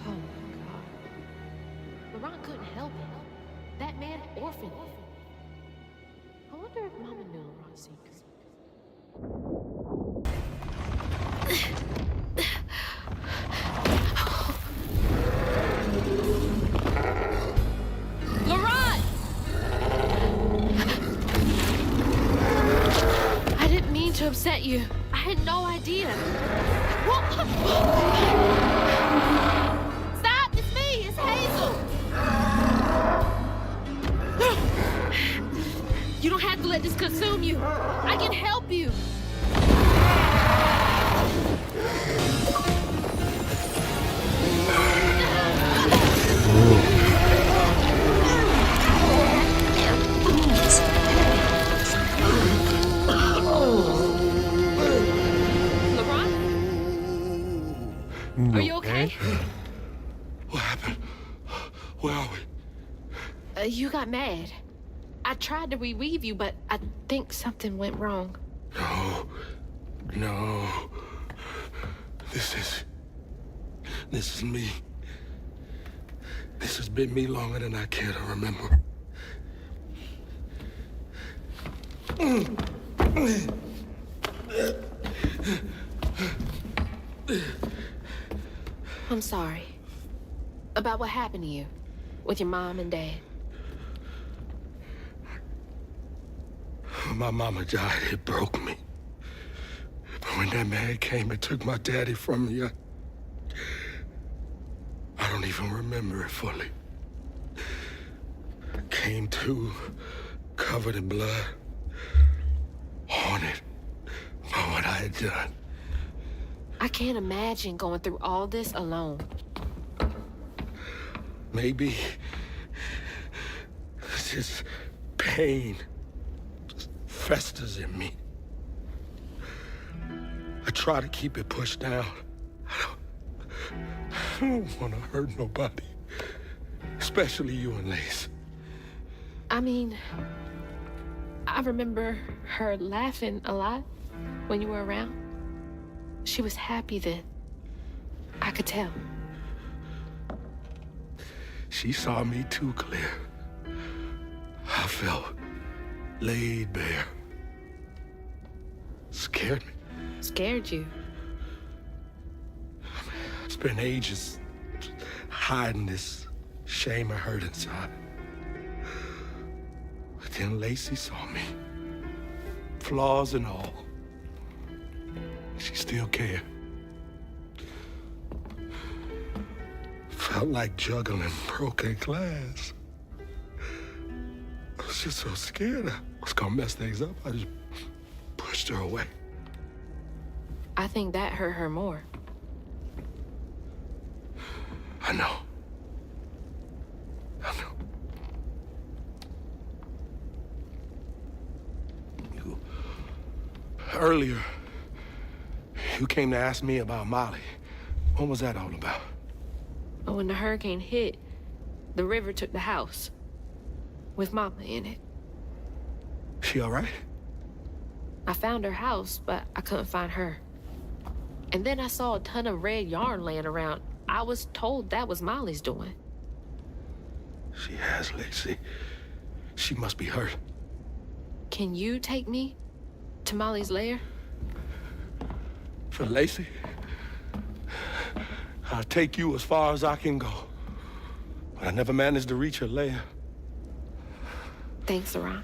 Oh my God. Laurent couldn't help it. That man orphaned him. I wonder if Mama knew Laurent's secret. Laurent! I didn't mean to upset you. I had no idea. Stop! It's me! It's Hazel! You don't have to let this consume you. I can help you. Are you okay? What happened? Where are we? You got mad. I tried to reweave you, but I think something went wrong. No. This is me. This has been me longer than I care to remember. I'm sorry. About what happened to you with your mom and dad. When my mama died, it broke me. But when that man came and took my daddy from me, I don't even remember it fully. Came to, covered in blood, haunted by what I had done. I can't imagine going through all this alone. Maybe this pain just festers in me. I try to keep it pushed down. I don't want to hurt nobody, especially you and Lace. I mean, I remember her laughing a lot when you were around. She was happy then. I could tell. She saw me too clear. I felt laid bare. Scared me. Scared you? I spent ages hiding this shame and hurt inside. But then Lacey saw me, flaws and all. She still cared. Felt like juggling broken glass. I was just so scared I was gonna mess things up. I just pushed her away. I think that hurt her more. I know. Earlier, you came to ask me about Molly. What was that all about? But when the hurricane hit, the river took the house with Mama in it. She all right? I found her house, but I couldn't find her. And then I saw a ton of red yarn laying around. I was told that was Molly's doing. She has, Lacey. She must be hurt. Can you take me to Molly's lair? For Lacey, I'll take you as far as I can go. But I never managed to reach her lair. Thanks, Ron.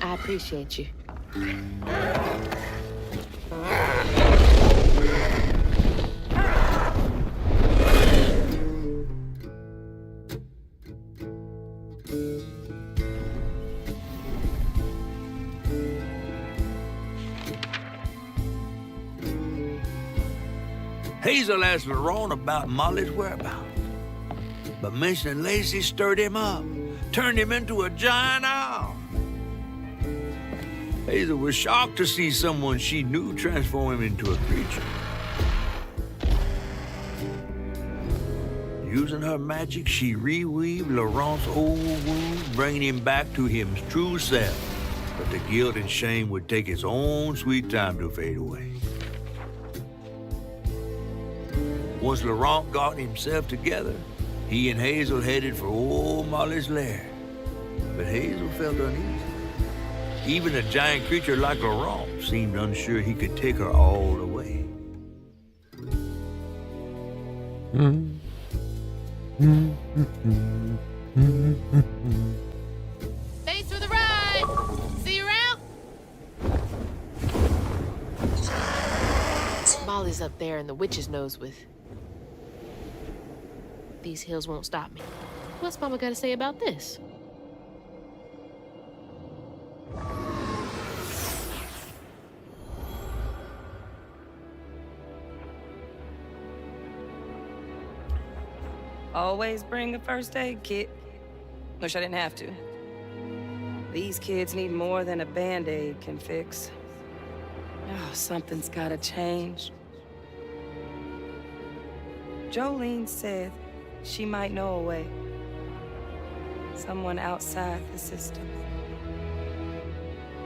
I appreciate you. Hazel asked Laurent about Molly's whereabouts. But mentioning Lacey stirred him up, turned him into a giant owl. Hazel was shocked to see someone she knew transform him into a creature. Using her magic, she reweaved Laurent's old wounds, bringing him back to his true self. But the guilt and shame would take its own sweet time to fade away. Once Laurent got himself together, he and Hazel headed for old Molly's lair. But Hazel felt uneasy. Even a giant creature like Laurent seemed unsure he could take her all the way. Thanks for the ride. See you around. Molly's up there in the witch's nose with. These hills won't stop me. What's Mama got to say about this? Always bring a first aid kit. Wish I didn't have to. These kids need more than a Band-Aid can fix. Oh, something's gotta change. Jolene said she might know a way. Someone outside the system.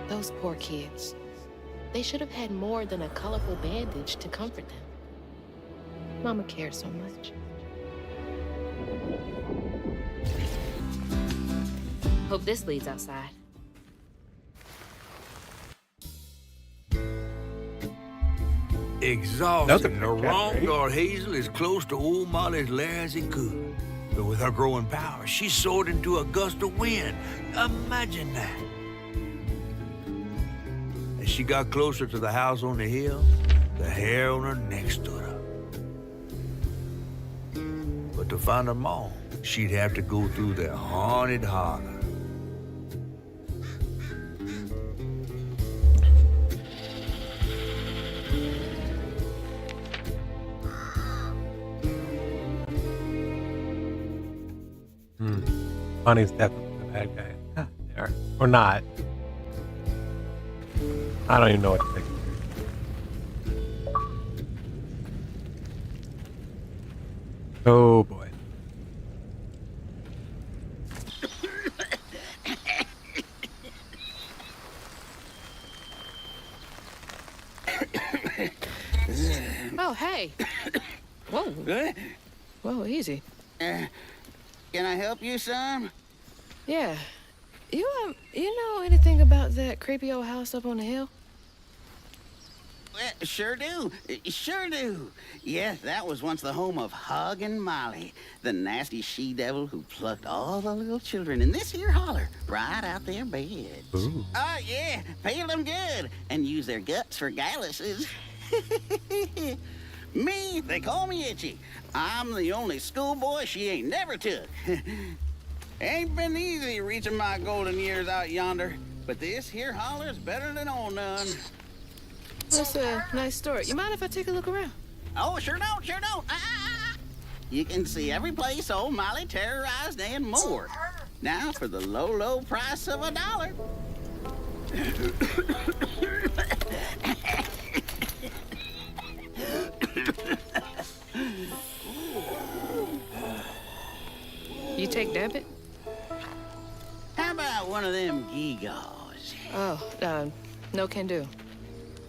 Those poor kids. They should have had more than a colorful bandage to comfort them. Mama cared so much. Hope this leads outside. Exhausted, the wrong guard Hazel as close to old Molly's lair as he could. But with her growing power, she soared into a gust of wind. Imagine that. As she got closer to the house on the hill, the hair on her neck stood up. But to find her mom, she'd have to go through the haunted holler. Bonnie's definitely the bad guy. Or not. I don't even know what to think. Oh boy. Oh, hey. Whoa. Whoa, easy. Can I help you, son? Yeah. You know anything about that creepy old house up on the hill? Sure do. Sure do. Yes, that was once the home of Hug and Molly, the nasty she-devil who plucked all the little children in this here holler right out their beds. Ooh. Oh, yeah, peeled them good and used their guts for galluses. Me, they call me Itchy. I'm the only schoolboy she ain't never took. Ain't been easy reaching my golden years out yonder, but this here holler's better than old none. That's a nice story. You mind if I take a look around? Oh, sure don't, sure don't. You can see every place old Molly terrorized and more. Now for the low, low price of $1. You take debit? How about one of them gewgaws? Oh, no can do.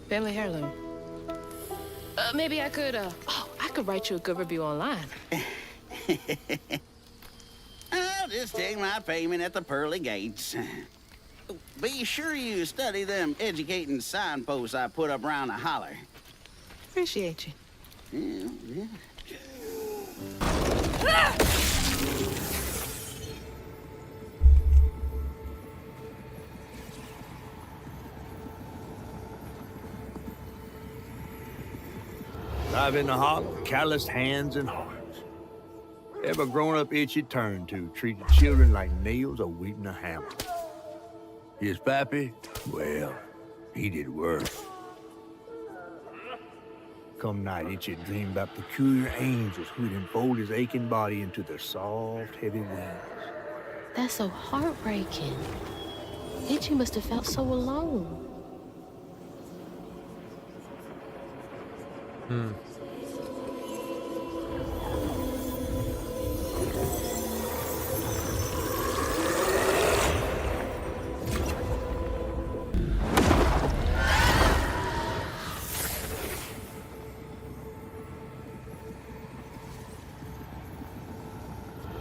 Family heirloom. Maybe I could, I could write you a good review online. I'll just take my payment at the pearly gates. Be sure you study them educating signposts I put up around the holler. Appreciate you. Yeah. Dive in the holler, calloused hands and hearts. Ever grown-up Itchy turned to, treated children like nails awaiting a hammer. His pappy, well, he did worse. Come night, Itchy dreamed about peculiar angels who'd enfold his aching body into their soft, heavy wings. That's so heartbreaking. Itchy must have felt so alone.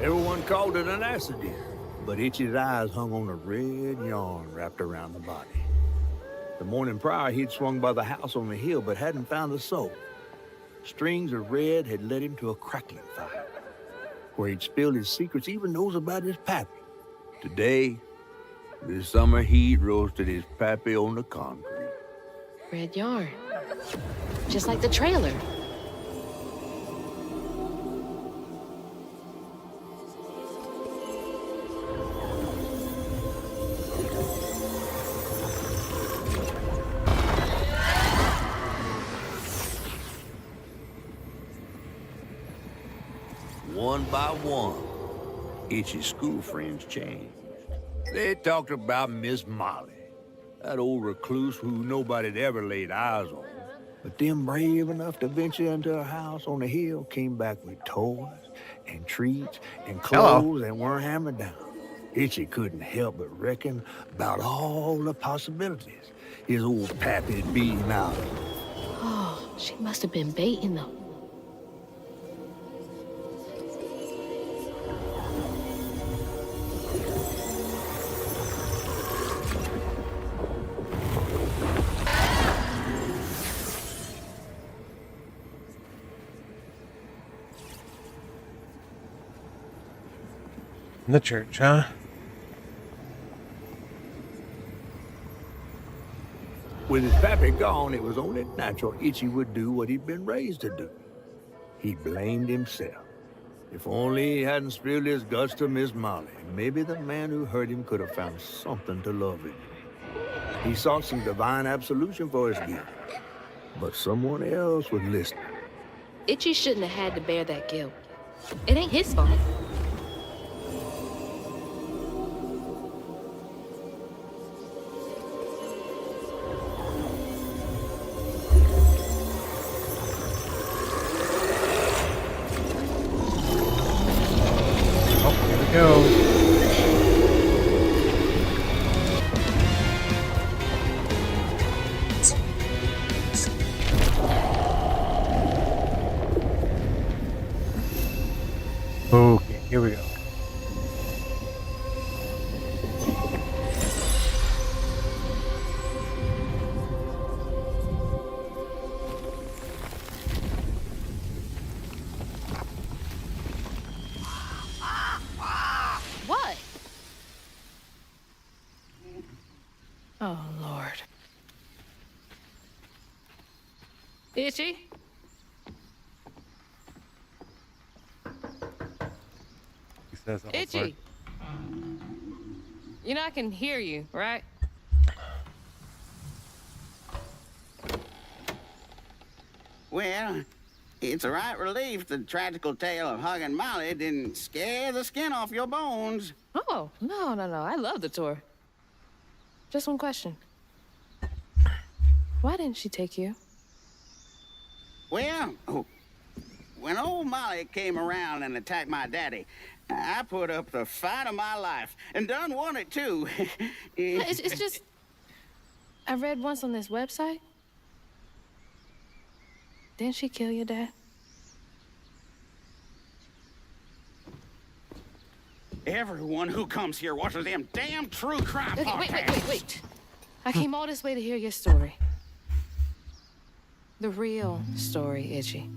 Everyone called it an accident, but Itchy's eyes hung on a red yarn wrapped around the body. The morning prior, he'd swung by the house on the hill, but hadn't found the soul. Strings of red had led him to a crackling fire, where he'd spilled his secrets, even those about his pappy. Today, the summer heat roasted his pappy on the concrete. Red yarn. Just like the trailer. One by one, Itchy's school friends changed. They talked about Miss Molly, that old recluse who nobody'd ever laid eyes on. But them brave enough to venture into her house on the hill came back with toys and treats and clothes and weren't hammered down. Itchy couldn't help but reckon about all the possibilities his old pappy'd beat him out of. Oh, she must have been baiting them. In the church, huh? With his pappy gone, it was only natural Itchy would do what he'd been raised to do. He blamed himself. If only he hadn't spilled his guts to Miss Molly, maybe the man who hurt him could have found something to love him. He sought some divine absolution for his guilt, but someone else would listen. Itchy shouldn't have had to bear that guilt. It ain't his fault. Okay, here we go. What? Oh, Lord. Itchy? He says all Itchy. sorts. You know I can hear you, right? Well, it's a right relief the tragical tale of Hug and Molly didn't scare the skin off your bones. Oh, no. I love the tour. Just one question. Why didn't she take you? Well, when old Molly came around and attacked my daddy, I put up the fight of my life and done won it too. It's just... I read once on this website. Didn't she kill your dad? Everyone who comes here watches them damn true crime podcasts. Wait. I came all this way to hear your story. The real story, Itchy.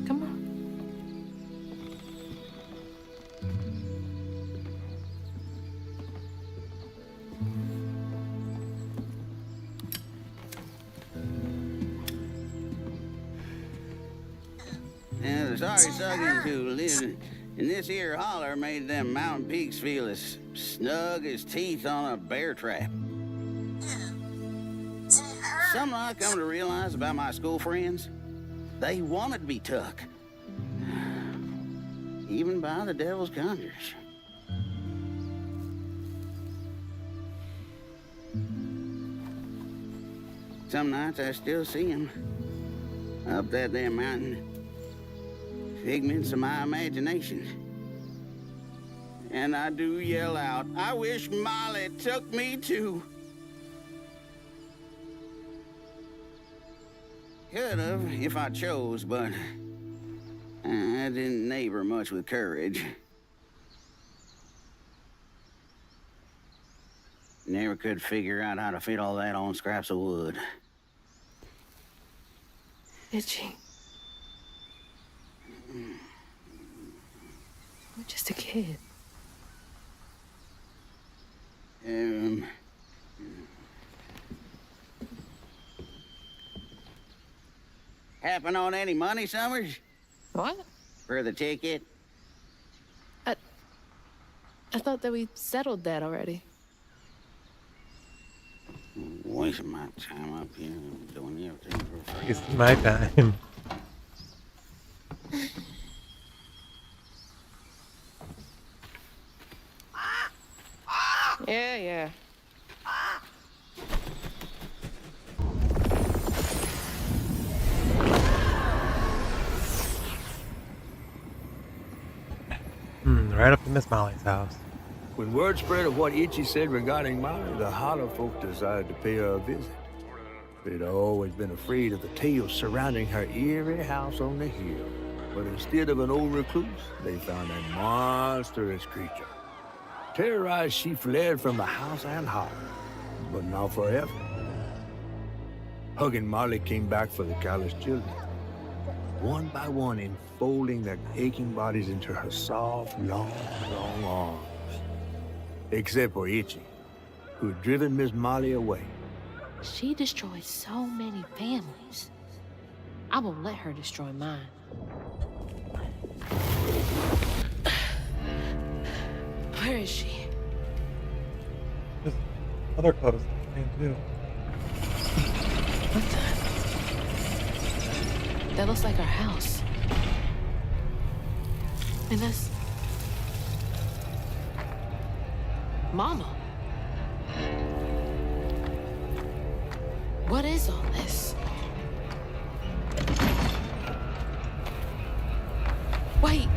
Come on. And the sorry suckins who lived in this here holler made them mountain peaks feel as snug as teeth on a bear trap. Something I come to realize about my school friends, they wanted to be took. Even by the devil's conjures. Some nights I still see them up that damn mountain. Figments of my imagination. And I do yell out, I wish Molly took me too. Could have if I chose, but I didn't neighbor much with courage. Never could figure out how to fit all that on scraps of wood. Itchy. You're just a kid. Happen on any money, Summers? What? For the ticket? I thought that we settled that already. Wasting my time up here doing everything for free. It's my time. Yeah. Right up to Miss Molly's house. When word spread of what Itchy said regarding Molly, the Holler folk decided to pay her a visit. They'd always been afraid of the tales surrounding her eerie house on the hill. But instead of an old recluse, they found a monstrous creature. Terrorized, she fled from the house and Holler, but not forever. Hug and Molly came back for the callous children, one by one enfolding their aching bodies into her soft, long arms. Except for Itchy, who had driven Miss Molly away. She destroyed so many families. I won't let her destroy mine. Where is she? This other code is the same too. What the? That looks like our house. And that's... Mama. What is all this? Wait.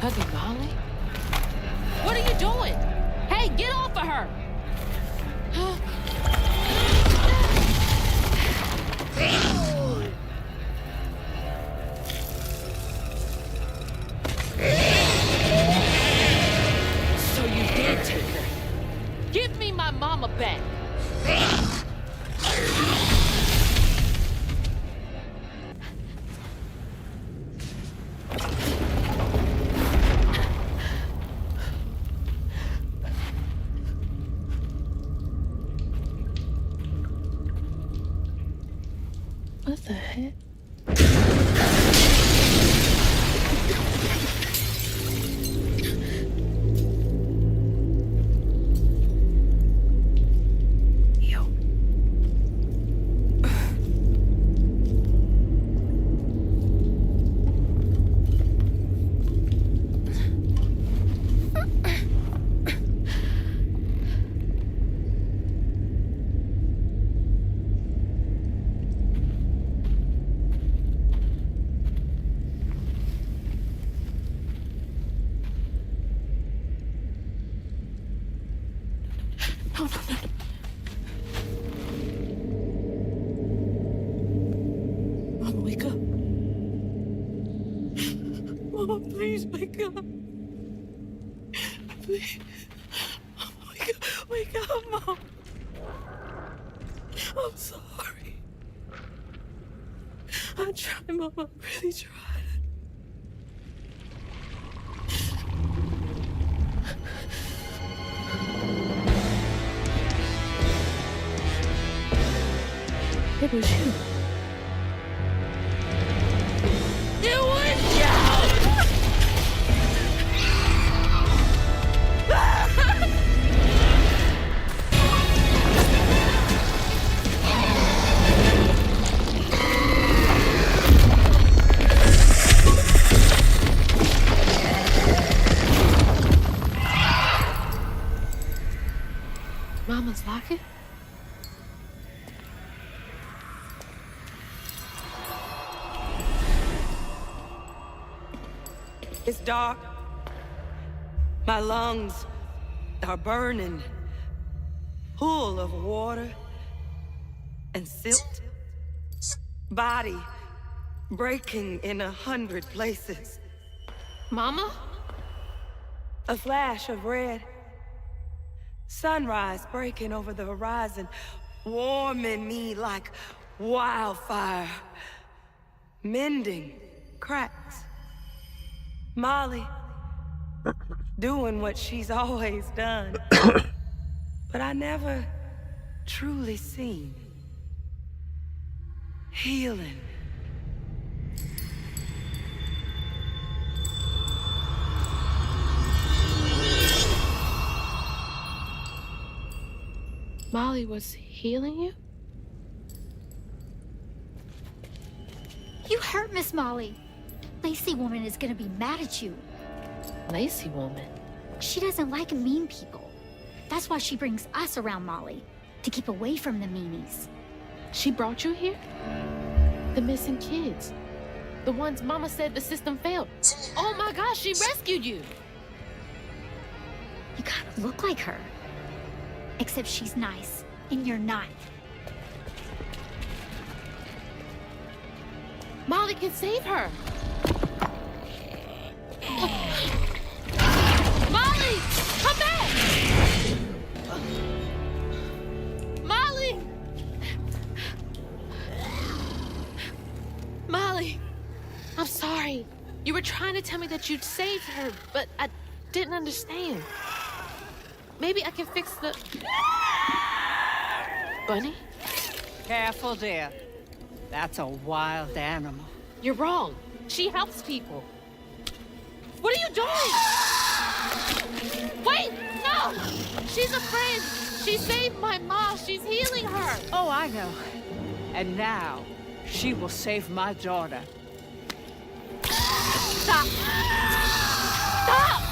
Hugging Molly? What are you doing? Hey, get off of her! So you did take her. Give me my mama back. What the heck? No. Mama, wake up. Mama, please wake up. Please. Mama, wake up. Wake up, Mom. I'm sorry. I tried, Mama. I really tried. It was you. It was you! Mama's locket? It's dark. My lungs are burning, full of water and silt. Body breaking in 100 places. Mama? A flash of red. Sunrise breaking over the horizon, warming me like wildfire. Mending cracks. Molly, doing what she's always done. But I never truly seen. Healing. Molly was healing you? You hurt Miss Molly. Lacey woman is gonna be mad at you. Lacey woman? She doesn't like mean people. That's why she brings us around Molly, to keep away from the meanies. She brought you here? The missing kids. The ones Mama said the system failed. Oh my gosh, she rescued you. You kind of look like her. Except she's nice, and you're not. Molly can save her. Molly, come back! Molly! Molly, I'm sorry. You were trying to tell me that you'd saved her, but I didn't understand. Maybe I can fix the... Bunny? Careful, dear. That's a wild animal. You're wrong. She helps people. What are you doing? Wait, no! She's a friend. She saved my mom. She's healing her. Oh, I know. And now, she will save my daughter. Stop! Stop!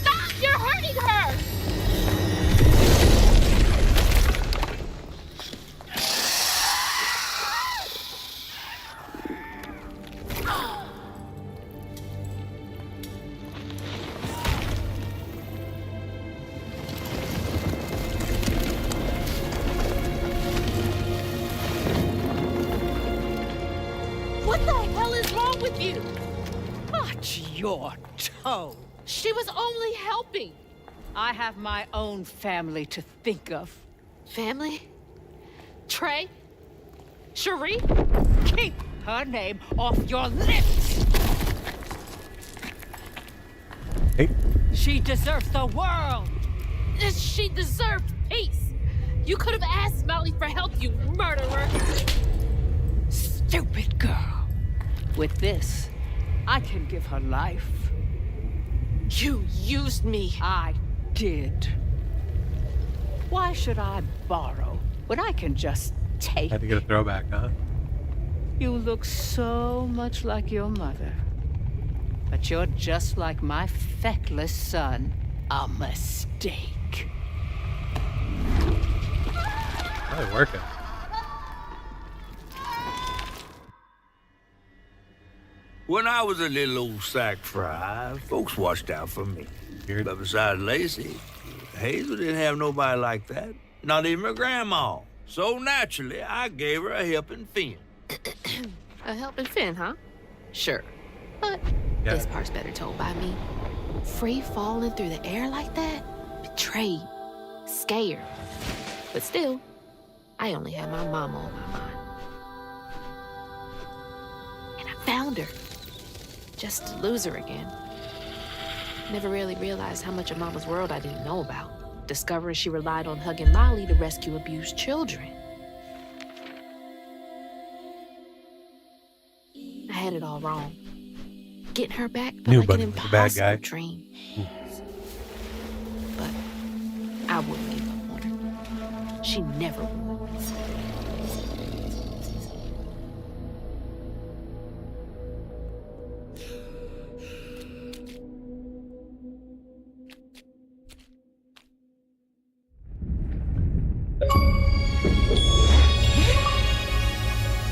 Stop! You're hurting her! What the hell is wrong with you? Watch your toe. She was only helping. I have my own family to think of. Family? Trey? Cherie? Keep her name off your lips! Hey. She deserves the world! She deserved peace. You could have asked Molly for help, you murderer. Stupid girl. With this, I can give her life. You used me. I did. Why should I borrow when I can just take? Had to get a throwback, huh? You look so much like your mother. But you're just like my feckless son. A mistake. Probably working. When I was a little old sack fry, folks watched out for me. But besides Lacey, Hazel didn't have nobody like that. Not even her grandma. So naturally, I gave her a helping fin. A helping fin, huh? Sure. But this part's better told by me. Free falling through the air like that? Betrayed. Scared. But still, I only had my mama on my mind. And I found her. Just to lose her again. Never really realized how much of Mama's world I didn't know about. Discovering she relied on hugging Molly to rescue abused children. I had it all wrong. Getting her back felt like an impossible dream. But I wouldn't give up on her. She never would.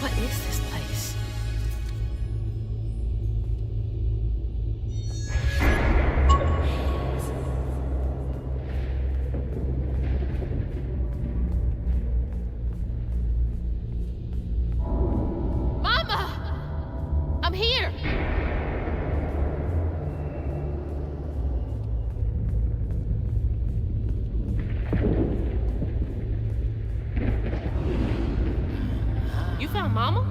What is this place? Mama! I'm here! You found Mama?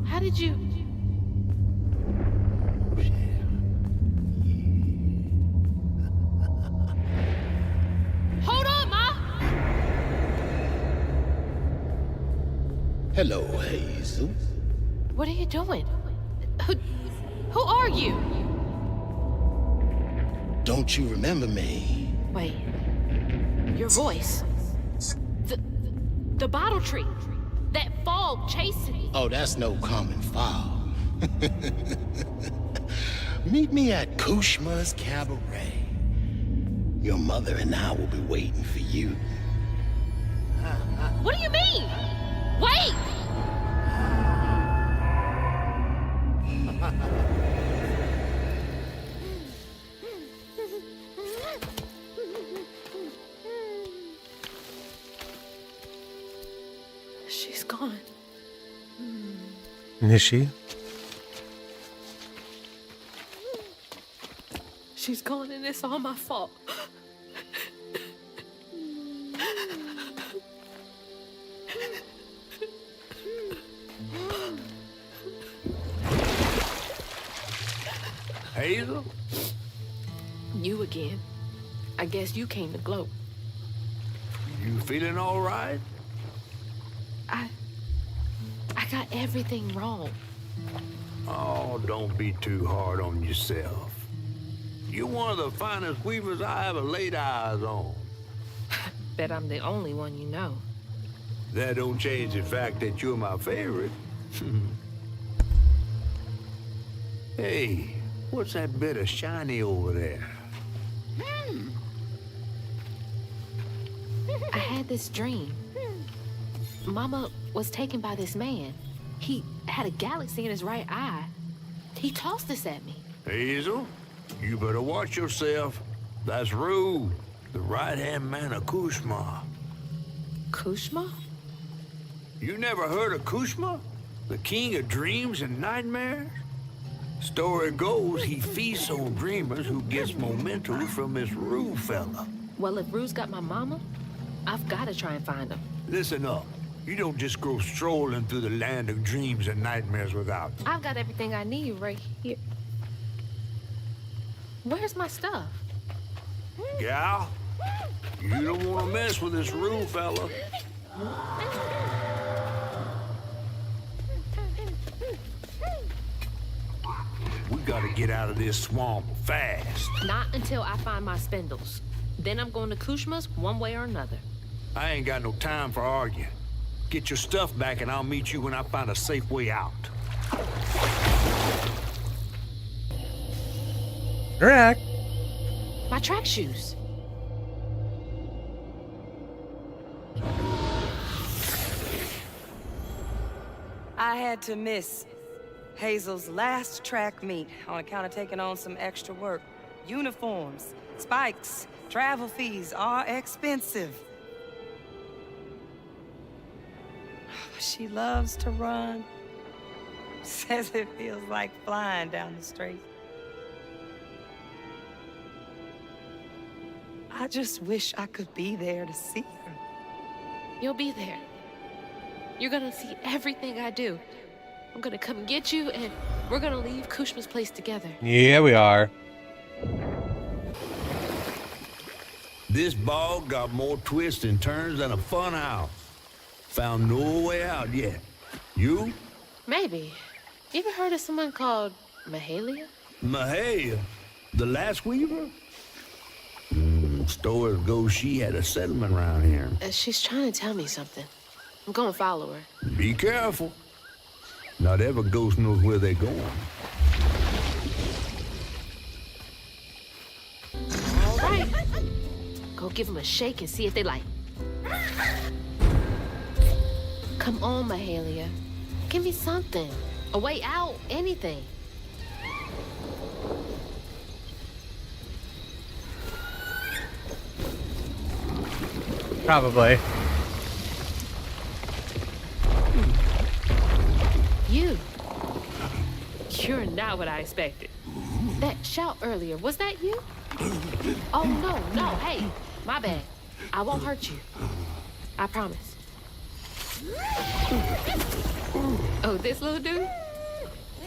How did you... Hold on, Ma! Hello, Hazel. What are you doing? Who are you? Don't you remember me? Wait. Your voice. The bottle tree. That fog chasing me. Oh, that's no common fog. Meet me at Kushma's Cabaret. Your mother and I will be waiting for you. What do you mean? Wait! Is she? She's gone and it's all my fault. Hazel? You again. I guess you came to gloat. You feeling all right? I got everything wrong. Oh, don't be too hard on yourself. You're one of the finest weavers I ever laid eyes on. Bet I'm the only one you know. That don't change the fact that you're my favorite. Hey, what's that bit of shiny over there? I had this dream. Mama was taken by this man. He had a galaxy in his right eye. He tossed this at me. Hazel, you better watch yourself. That's Rue, the right-hand man of Kushma. Kushma? You never heard of Kushma? The king of dreams and nightmares? Story goes he feasts on dreamers who gets memento from this Rue fella. Well, if Rue's got my mama, I've got to try and find him. Listen up. You don't just go strolling through the land of dreams and nightmares without. I've got everything I need right here. Where's my stuff? Gal, you don't want to mess with this Rue fella. We gotta get out of this swamp fast. Not until I find my spindles. Then I'm going to Kushma's one way or another. I ain't got no time for arguing. Get your stuff back and I'll meet you when I find a safe way out. Correct. My track shoes. I had to miss Hazel's last track meet on account of taking on some extra work. Uniforms, spikes, travel fees are expensive. She loves to run. Says it feels like flying down the street. I just wish I could be there to see her. You'll be there. You're gonna see everything I do. I'm gonna come get you, and we're gonna leave Kushma's place together. Yeah, we are. This bog got more twists and turns than a fun house. Found no way out yet. You? Maybe. You ever heard of someone called Mahalia? Mahalia? The last weaver? Stories go she had a settlement around here. She's trying to tell me something. I'm gonna follow her. Be careful. Not every ghost knows where they're going. All right. Go give them a shake and see if they like. Come on, Mahalia. Give me something. A way out, anything. Probably. You're not what I expected. That shout earlier, was that you? Oh, no, hey, my bad. I won't hurt you. I promise. Oh, this little dude?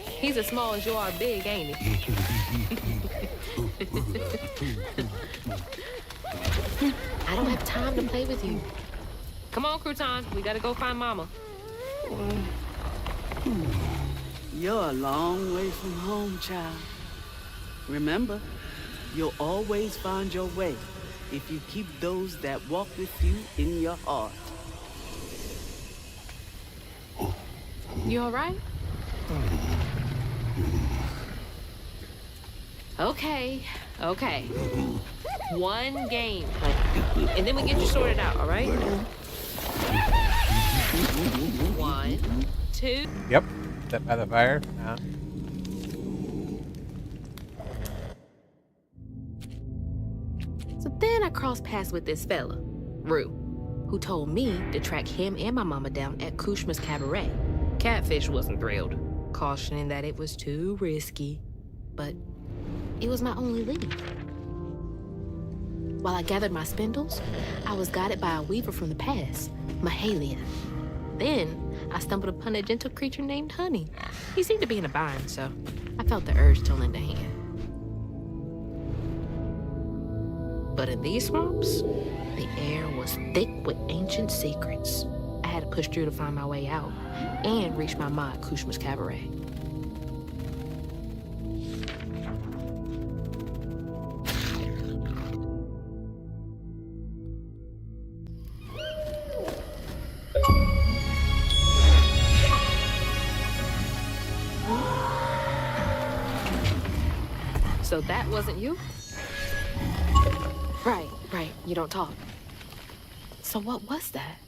He's as small as you are big, ain't he? I don't have time to play with you. Come on, Crouton. We gotta go find Mama. You're a long way from home, child. Remember, you'll always find your way if you keep those that walk with you in your heart. You all right? Okay. One game, honey. And then we get you sorted out, all right? 1, 2. Yep. Set by the fire. So then I crossed paths with this fella, Rue, who told me to track him and my mama down at Kushma's Cabaret. Catfish wasn't thrilled. cautioning that it was too risky. But it was my only lead. While I gathered my spindles, I was guided by a weaver from the past, Mahalia. Then, I stumbled upon a gentle creature named Honey. He seemed to be in a bind, so I felt the urge to lend a hand. But in these swamps, the air was thick with ancient secrets. I had to push through to find my way out and reach my ma at Kushma's Cabaret. So that wasn't you? Right, you don't talk. So what was that?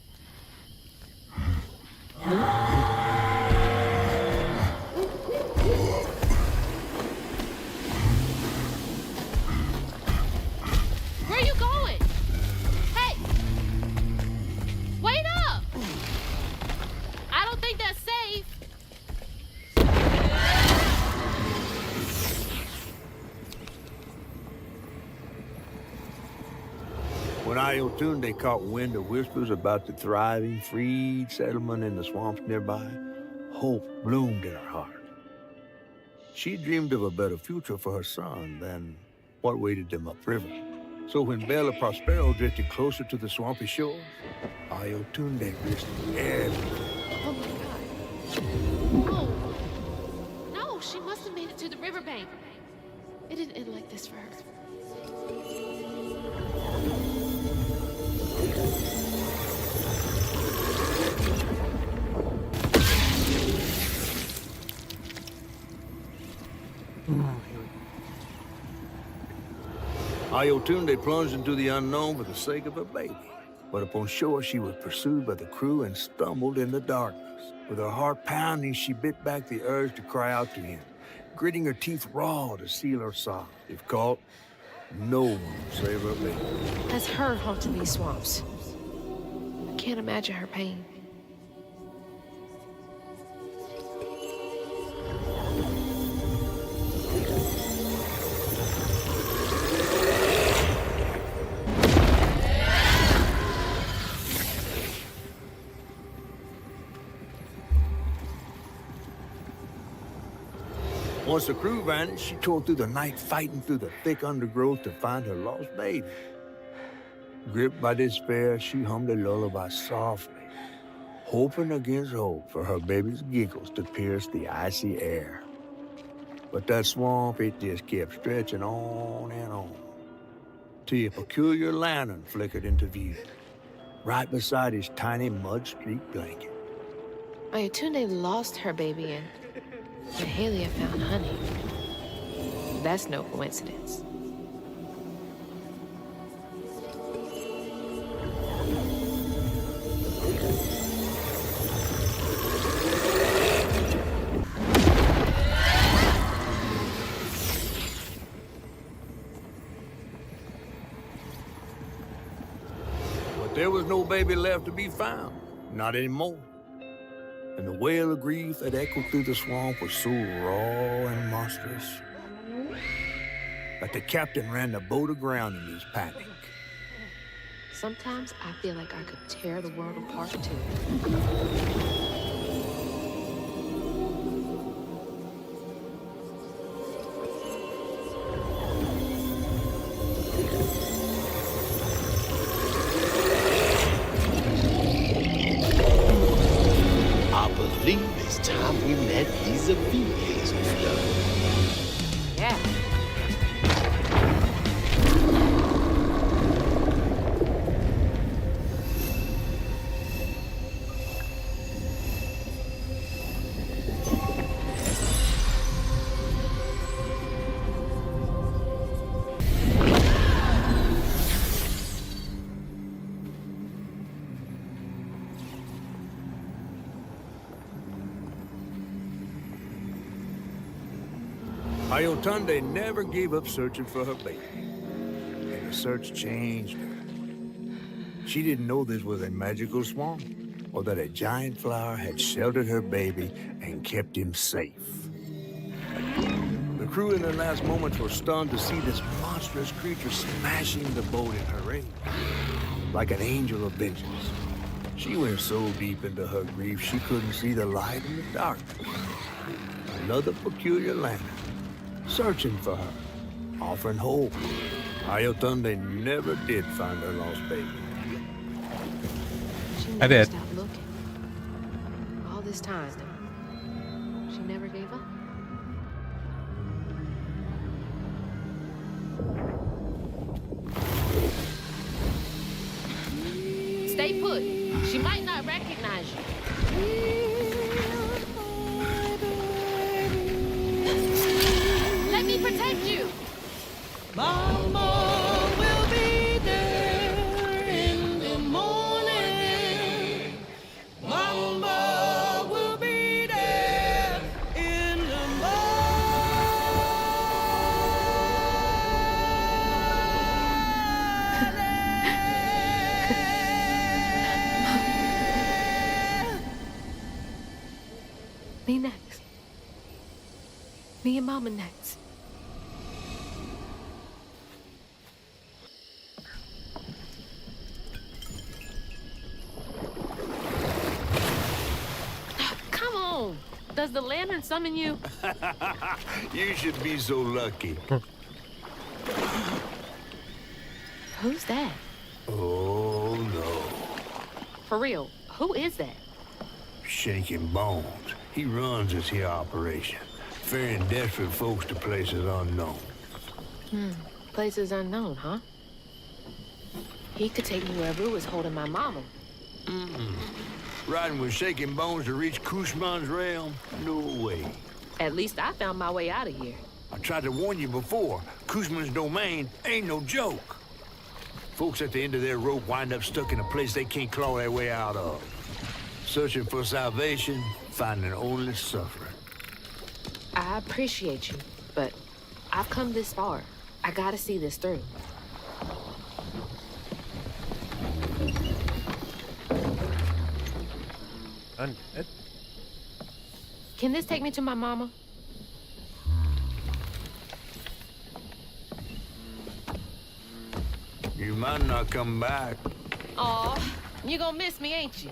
Where are you going? Hey! Wait up! I don't think that's safe. When Iotunde caught wind of whispers about the thriving, freed settlement in the swamps nearby, hope bloomed in her heart. She dreamed of a better future for her son than what waited them upriver. So when Bella Prospero drifted closer to the swampy shore, Iotunde risked everything. Oh my God. Oh. No, she must have made it to the riverbank. It didn't end like this for her. Iotunde plunged into the unknown for the sake of her baby. But upon shore, she was pursued by the crew and stumbled in the darkness. With her heart pounding, she bit back the urge to cry out to him, gritting her teeth raw to seal her sob. If caught, no one would save her baby. That's her haunting these swamps. I can't imagine her pain. Once the crew vanished, she tore through the night, fighting through the thick undergrowth to find her lost baby. Gripped by despair, she hummed a lullaby softly, hoping against hope for her baby's giggles to pierce the icy air. But that swamp, it just kept stretching on and on, till a peculiar lantern flickered into view, right beside his tiny mud-streaked blanket. Iotunde lost her baby and Mahalia found Honey. That's no coincidence. But there was no baby left to be found, not anymore. And the wail of grief that echoed through the swamp was so raw and monstrous that the captain ran the boat aground in his panic. Sometimes I feel like I could tear the world apart too. I believe it's time we met vis-a-vis, Hazel Flood. Yeah. Iotunde never gave up searching for her baby, and the search changed her. She didn't know this was a magical swamp, or that a giant flower had sheltered her baby and kept him safe. The crew in their last moments were stunned to see this monstrous creature smashing the boat in her aid, like an angel of vengeance. She went so deep into her grief she couldn't see the light in the darkness. Another peculiar lantern, searching for her, offering hope. Ayotunde never did find her lost baby. She I never did. stopped looking. All this time, she never gave up. Stay put. She might not recognize you. Let me protect you. Mama will be there in the morning. Mama will be there in the Me next. Me and Mama next. Come on. Does the lantern summon you? You should be so lucky. Who's that? Oh, no. For real, who is that? Shaking Bones. He runs this here operation, ferrying desperate folks to places unknown. Places unknown, huh? He could take me where Rue was holding my mama. Riding with Shaking Bones to reach Kushman's realm? No way. At least I found my way out of here. I tried to warn you before. Kushman's domain ain't no joke. Folks at the end of their rope wind up stuck in a place they can't claw their way out of. Searching for salvation, finding only suffering. I appreciate you, but I've come this far. I gotta see this through. Undead? Can this take me to my mama? You might not come back. Aw, you gonna miss me, ain't you?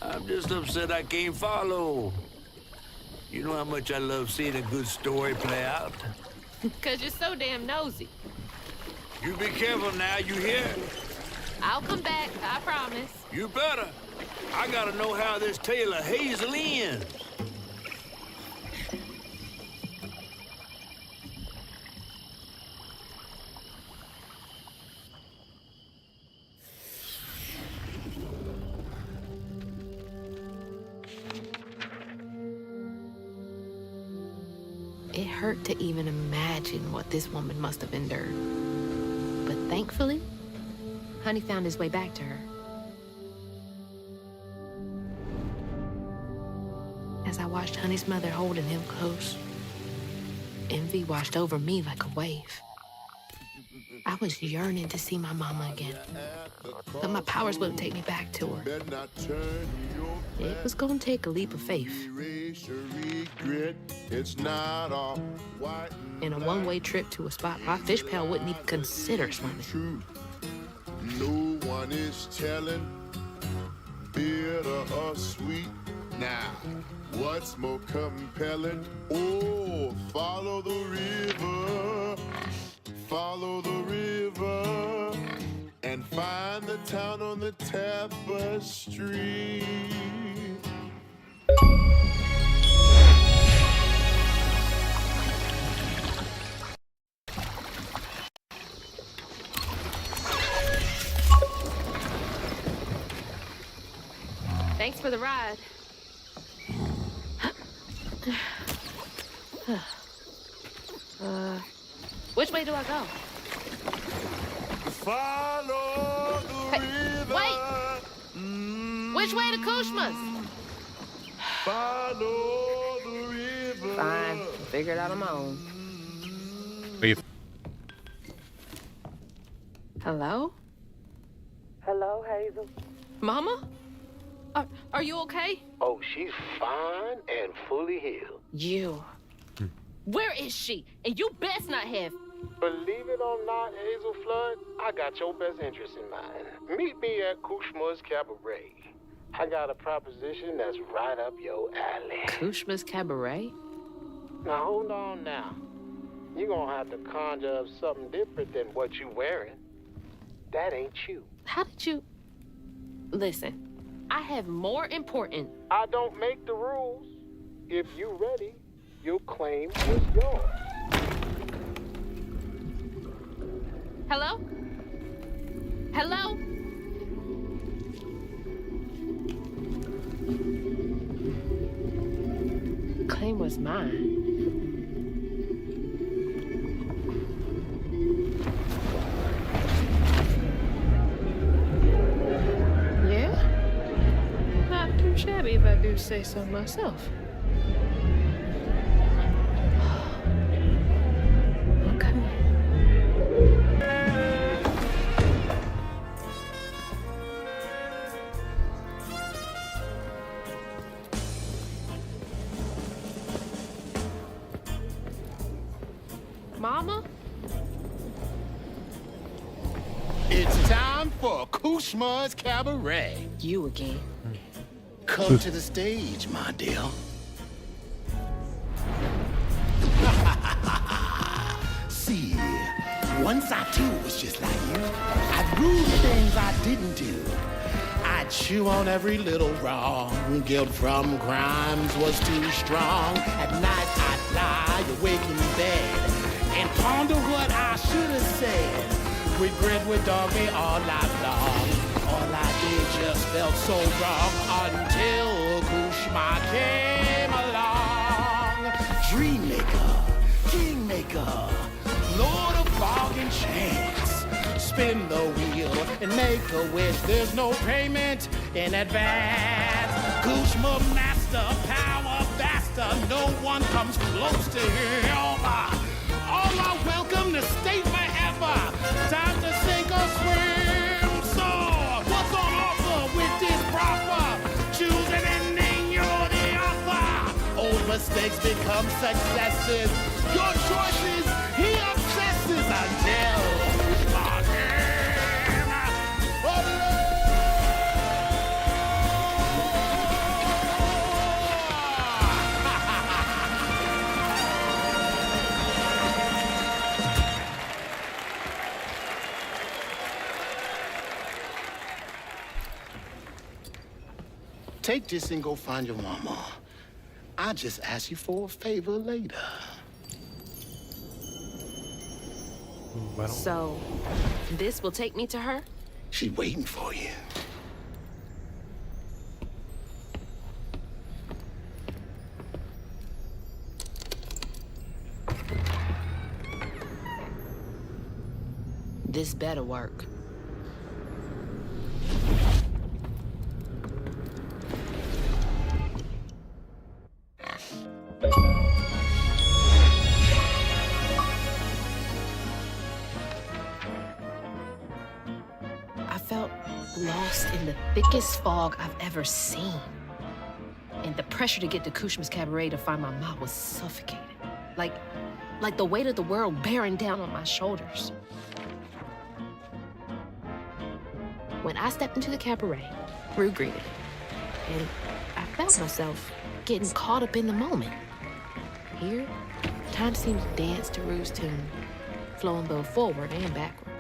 I'm just upset I can't follow. You know how much I love seeing a good story play out? Cause you're so damn nosy. You be careful now, you hear? I'll come back, I promise. You better. I gotta know how this tale of Hazel ends. It hurt to even imagine what this woman must have endured. But thankfully, Honey found his way back to her. as I watched Honey's mother holding him close, envy washed over me like a wave. I was yearning to see my mama again, but my powers wouldn't take me back to her. It was gonna take a leap of faith. In a one-way trip to a spot my fish pal wouldn't even consider swimming. No one is telling, bitter or sweet. Now, what's more compelling? Oh, follow the river, and find the town on the tapestry. Thanks for the ride. Which way do I go? Follow the river. Wait! Which way to Kushma's? Follow the river. Fine, I'll figure it out on my own. Leave. Hello? Hello, Hazel. Mama? Are you okay? Oh, she's fine and fully healed. You. Where is she? And you best not have. Believe it or not, Hazel Flood, I got your best interest in mind. Meet me at Kushma's Cabaret. I got a proposition that's right up your alley. Kushma's Cabaret? Now, hold on now. You're gonna have to conjure up something different than what you wearing. That ain't you. How did you... Listen, I have more important... I don't make the rules. If you ready, your claim is yours. Hello? Hello? Claim was mine. Yeah? Not too shabby if I do say so myself. Okay. Mama? It's time for Kushma's Cabaret. You again. Come to the stage, my dear. See, once I too was just like you. I'd rule the things I didn't do. I'd chew on every little wrong. Guilt from crimes was too strong. At night I'd lie awake in bed and ponder what I should have said. Regret would dog me all night long. All I did just felt so wrong until Kushma came along. Dreammaker, kingmaker, lord of bargain chance. Spin the wheel and make a wish. There's no payment in advance. Kushma master, power faster. No one comes close to him. All are welcome to state forever. Time to sink or swim. So, what's on offer with this proffer? Choose an ending, you're the author. Old mistakes become successes. Your choices, he obsesses until Kushma came. Take this and go find your mama. I'll just ask you for a favor later. So, this will take me to her? She's waiting for you. This better work. I felt lost in the thickest fog I've ever seen. And the pressure to get to Kushma's Cabaret to find my mom was suffocating. Like the weight of the world bearing down on my shoulders. When I stepped into the cabaret, Rue greeted me. And I felt myself getting caught up in the moment. Here, time seemed to dance to Rue's tune, flowing both forward and backward.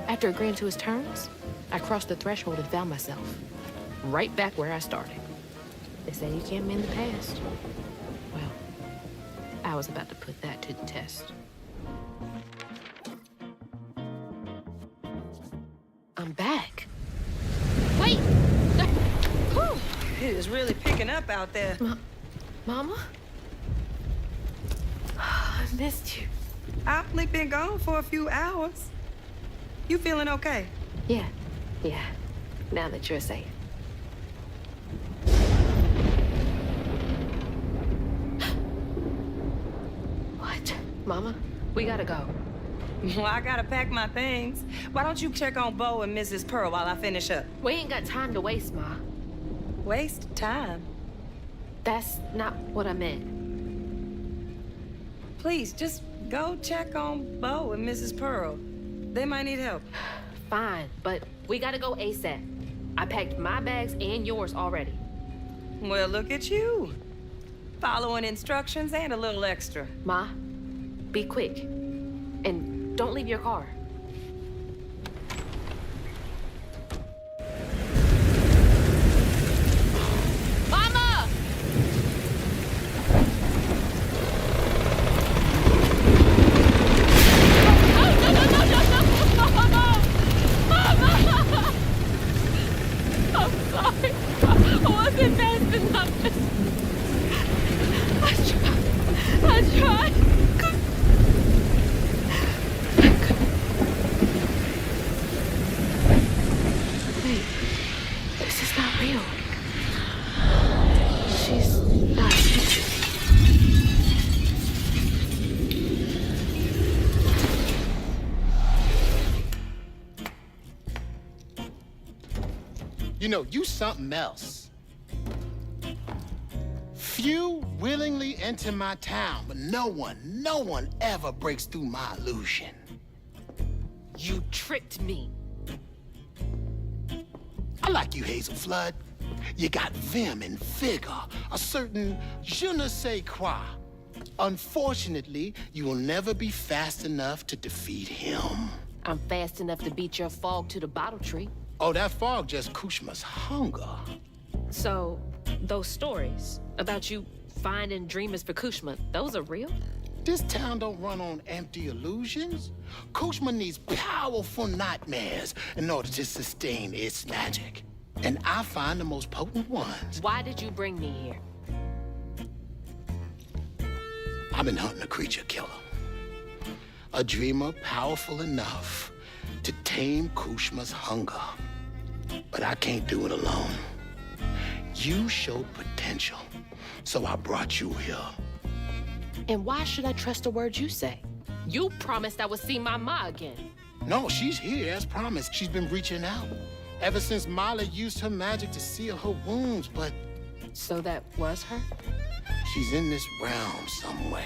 After agreeing to his terms, I crossed the threshold and found myself right back where I started. They say you can't mend the past. Well, I was about to put that to the test. I'm back. Wait! Whew. It is really picking up out there. Mama? I missed you. I've only been gone for a few hours. You feeling okay? Yeah. Now that you're safe. What? Mama, we gotta go. Well, I gotta pack my things. Why don't you check on Bo and Mrs. Pearl while I finish up? We ain't got time to waste, Ma. Waste time? That's not what I meant. Please, just go check on Bo and Mrs. Pearl. They might need help. Fine, but we gotta go ASAP. I packed my bags and yours already. Well, look at you. Following instructions and a little extra. Ma, be quick. And don't leave your car. Mama! I'm sorry. I wasn't fast enough. I tried. Wait, this is not real. She's not. You know, you something else. Few willingly enter my town, but no one ever breaks through my illusion. You tricked me. I like you, Hazel Flood. You got vim and vigor, a certain je ne sais quoi. Unfortunately, you will never be fast enough to defeat him. I'm fast enough to beat your fog to the bottle tree. Oh, that fog just Kushma's hunger. So, those stories about you finding dreamers for Kushma, those are real? This town don't run on empty illusions. Kushma needs powerful nightmares in order to sustain its magic. And I find the most potent ones. Why did you bring me here? I've been hunting a creature killer. A dreamer powerful enough to tame Kushma's hunger. But I can't do it alone. You showed potential, so I brought you here. And why should I trust a word you say? You promised I would see my Ma again. No, she's here as promised. She's been reaching out. Ever since Molly used her magic to seal her wounds, but... So that was her? She's in this realm somewhere.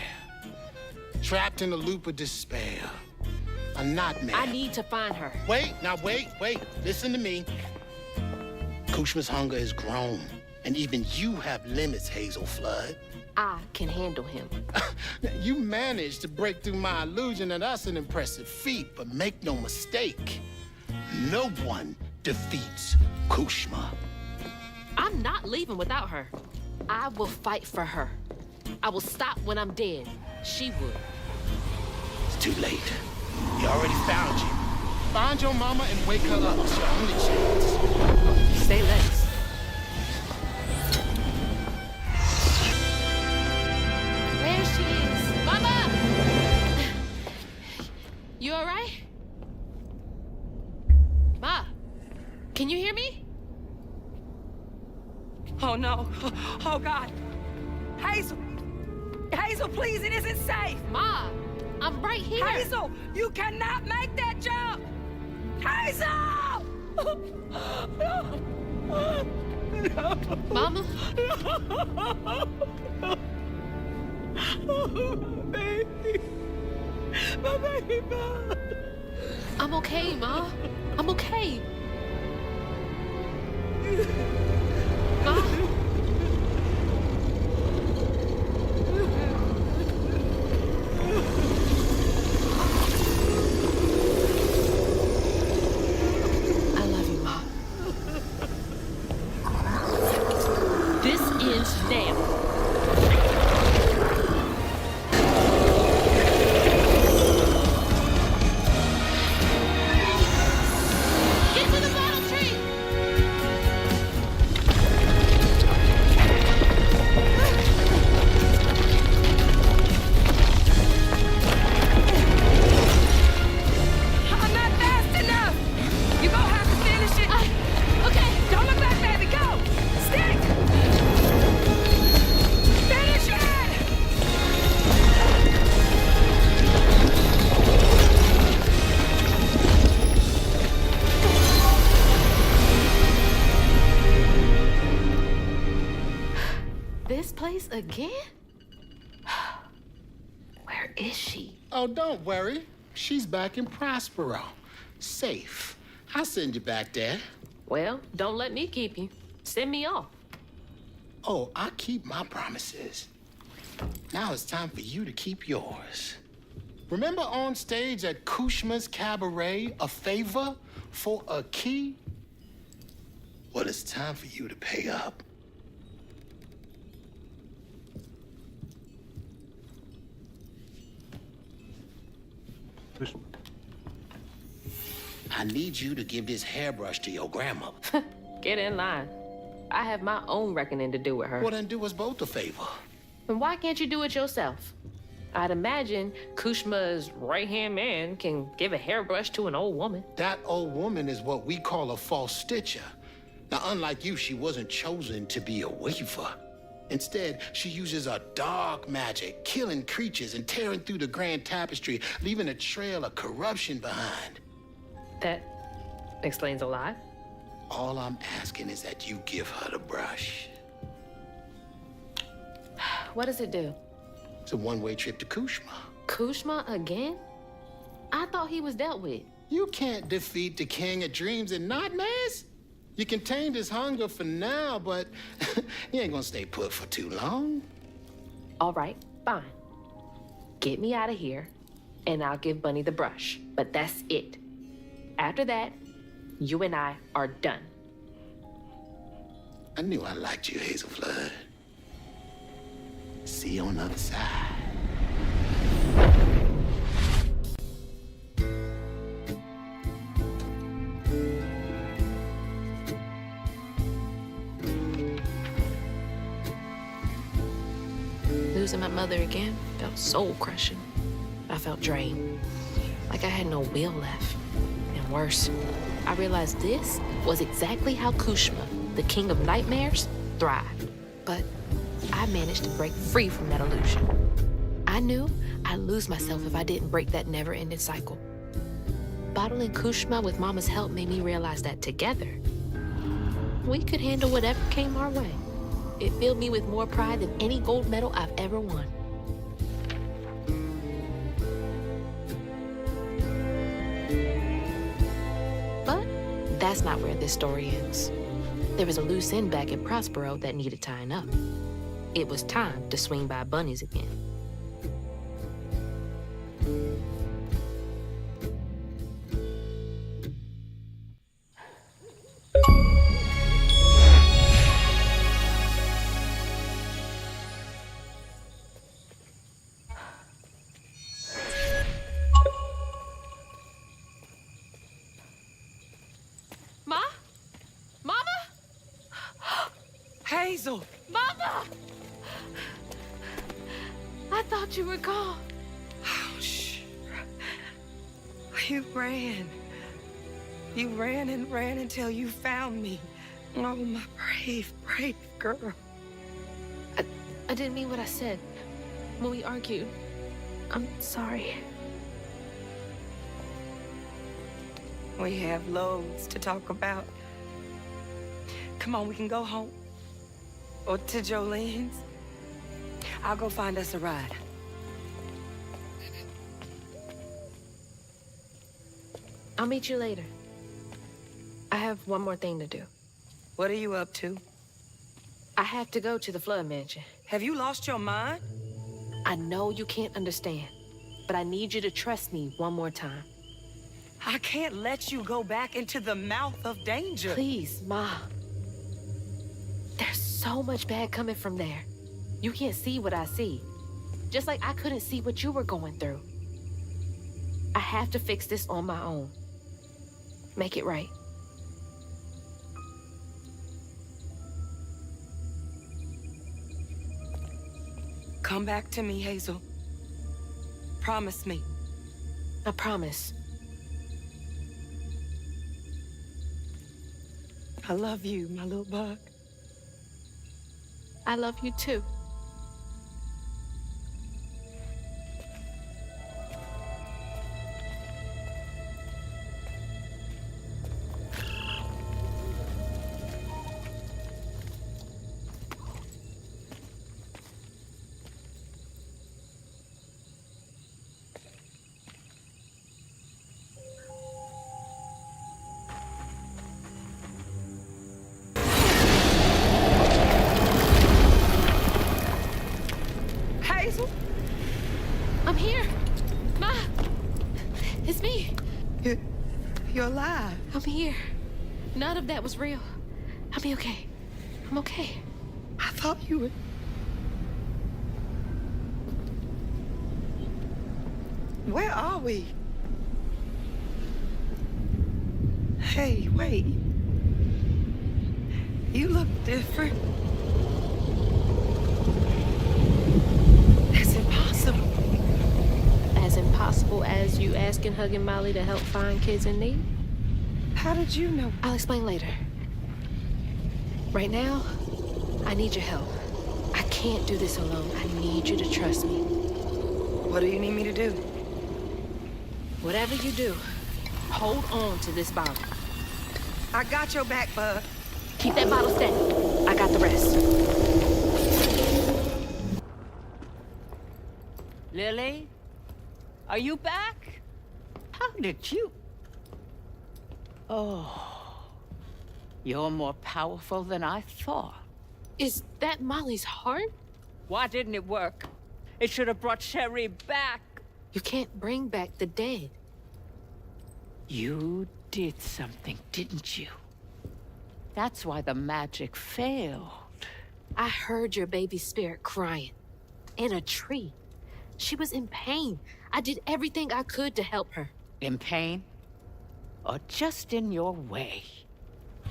Trapped in a loop of despair. A nightmare. I need to find her. Wait. Listen to me. Kushma's hunger is grown. And even you have limits, Hazel Flood. I can handle him. You managed to break through my illusion, and that's an impressive feat, but make no mistake, no one defeats Kushma. I'm not leaving without her. I will fight for her. I will stop when I'm dead. She would. It's too late. He already found you. Find your mama and wake her up. It's your only chance. Say less. There she is. Mama! You all right? Ma, can you hear me? Oh, no. Oh, God. Hazel! Hazel, please, it isn't safe! Ma, I'm right here. Hazel, you cannot make that jump! Hazel! No. Mama? Baby. My baby. I'm okay, Ma. I'm okay. Ma? I love you, Ma. This ends now. again? Where is she? Oh, don't worry. She's back in Prospero. Safe. I'll send you back there. Well, don't let me keep you. Send me off. Oh, I keep my promises. Now it's time for you to keep yours. Remember on stage at Kushma's Cabaret, a favor for a key? Well, it's time for you to pay up. I need you to give this hairbrush to your grandmother. Get in line. I have my own reckoning to do with her. Well, then do us both a favor. And why can't you do it yourself? I'd imagine Kushma's right-hand man can give a hairbrush to an old woman. That old woman is what we call a false stitcher. Now, unlike you, she wasn't chosen to be a weaver. Instead, she uses a dark magic, killing creatures and tearing through the grand tapestry, leaving a trail of corruption behind. That explains a lot. All I'm asking is that you give her the brush. What does it do? It's a one-way trip to Kushma. Kushma again? I thought he was dealt with. You can't defeat the king of dreams and nightmares. You contained his hunger for now, but you ain't gonna stay put for too long. All right, fine. Get me out of here, and I'll give Bunny the brush. But that's it. After that, you and I are done. I knew I liked you, Hazel Flood. See you on the other side. Losing my mother again felt soul-crushing. I felt drained, like I had no will left. And worse, I realized this was exactly how Kushma, the king of nightmares, thrived. But I managed to break free from that illusion. I knew I'd lose myself if I didn't break that never-ending cycle. Bottling Kushma with Mama's help made me realize that together, we could handle whatever came our way. It filled me with more pride than any gold medal I've ever won. But that's not where this story ends. There was a loose end back in Prospero that needed tying up. It was time to swing by Bunny's again. Hazel! Mama! I thought you were gone. Oh, shh. You ran. You ran and ran until you found me. Oh, my brave, brave girl. I didn't mean what I said when we argued. I'm sorry. We have loads to talk about. Come on, we can go home. Or to Jolene's. I'll go find us a ride. I'll meet you later. I have one more thing to do. What are you up to? I have to go to the Flood Mansion. Have you lost your mind? I know you can't understand, but I need you to trust me one more time. I can't let you go back into the mouth of danger. Please, Ma. There's so much bad coming from there. You can't see what I see. Just like I couldn't see what you were going through. I have to fix this on my own. Make it right. Come back to me, Hazel. Promise me. I promise. I love you, my little bug. I love you too. I'm here. Ma! It's me. You're alive. I'm here. None of that was real. I'll be okay. I'm okay. I thought you were... Where are we? Hey, wait. You look different. That's impossible. As impossible as you asking Hugging Molly to help find kids in need? How did you know? I'll explain later. Right now, I need your help. I can't do this alone. I need you to trust me. What do you need me to do? Whatever you do, hold on to this bottle. I got your back, bud. Keep that bottle steady. I got the rest. Lily? Are you back? How did you... Oh, you're more powerful than I thought. Is that Molly's heart? Why didn't it work? It should have brought Sherry back. You can't bring back the dead. You did something, didn't you? That's why the magic failed. I heard your baby's spirit crying. In a tree. She was in pain. I did everything I could to help her. In pain? Or just in your way?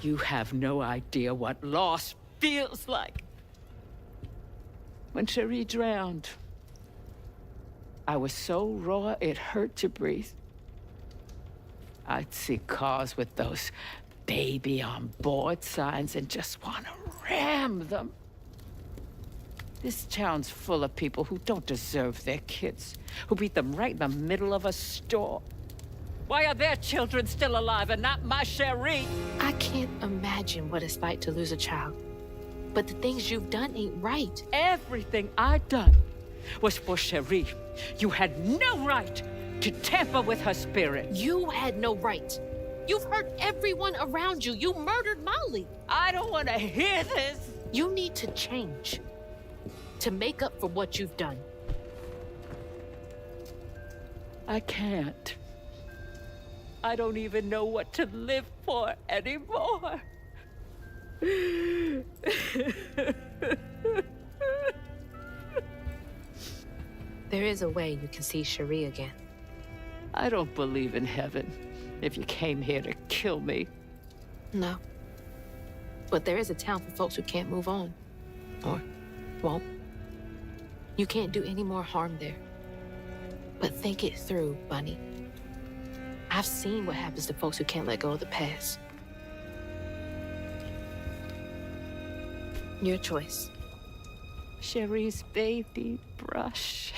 You have no idea what loss feels like. When Cherie drowned, I was so raw it hurt to breathe. I'd see cars with those baby on board signs and just want to ram them. This town's full of people who don't deserve their kids, who beat them right in the middle of a store. Why are their children still alive and not my Cherie? I can't imagine what it's like to lose a child. But the things you've done ain't right. Everything I've done was for Cherie. You had no right to tamper with her spirit. You had no right. You've hurt everyone around you. You murdered Molly. I don't want to hear this. You need to change. To make up for what you've done. I can't. I don't even know what to live for anymore. There is a way you can see Cherie again. I don't believe in heaven if you came here to kill me. No. But there is a town for folks who can't move on. Or won't. You can't do any more harm there. But think it through, Bunny. I've seen what happens to folks who can't let go of the past. Your choice. Cherie's baby brush.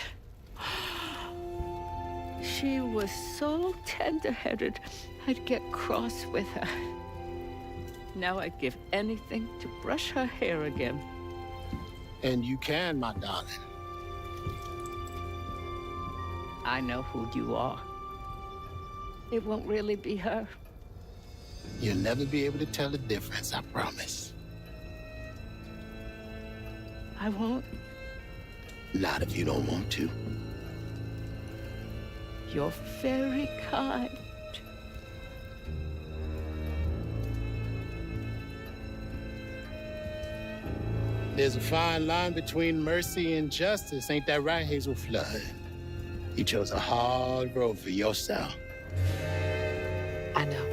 She was so tender-headed, I'd get cross with her. Now I'd give anything to brush her hair again. And you can, my darling. I know who you are. It won't really be her. You'll never be able to tell the difference, I promise. I won't. Not if you don't want to. You're very kind. There's a fine line between mercy and justice, ain't that right, Hazel Flood? You chose a hard road for yourself. I know.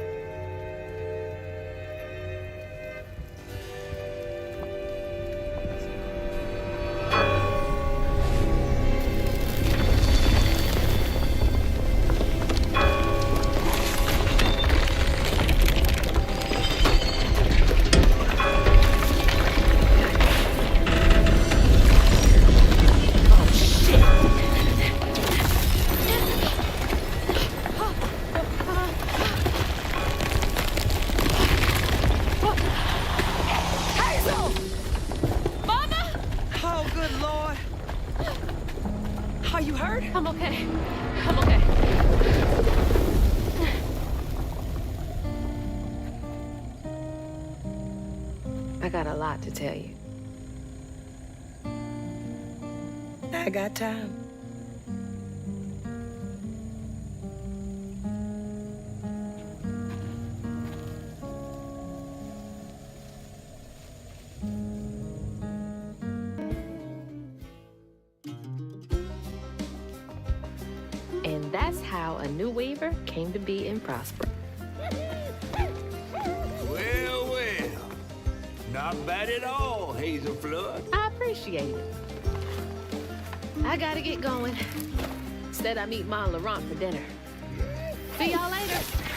I'm okay. I'm okay. I got a lot to tell you. I got time. And that's how a new weaver came to be and prosper. Well, well. Not bad at all, Hazel Flood. I appreciate it. I gotta get going. Instead, I meet Ma and Laurent for dinner. See y'all later.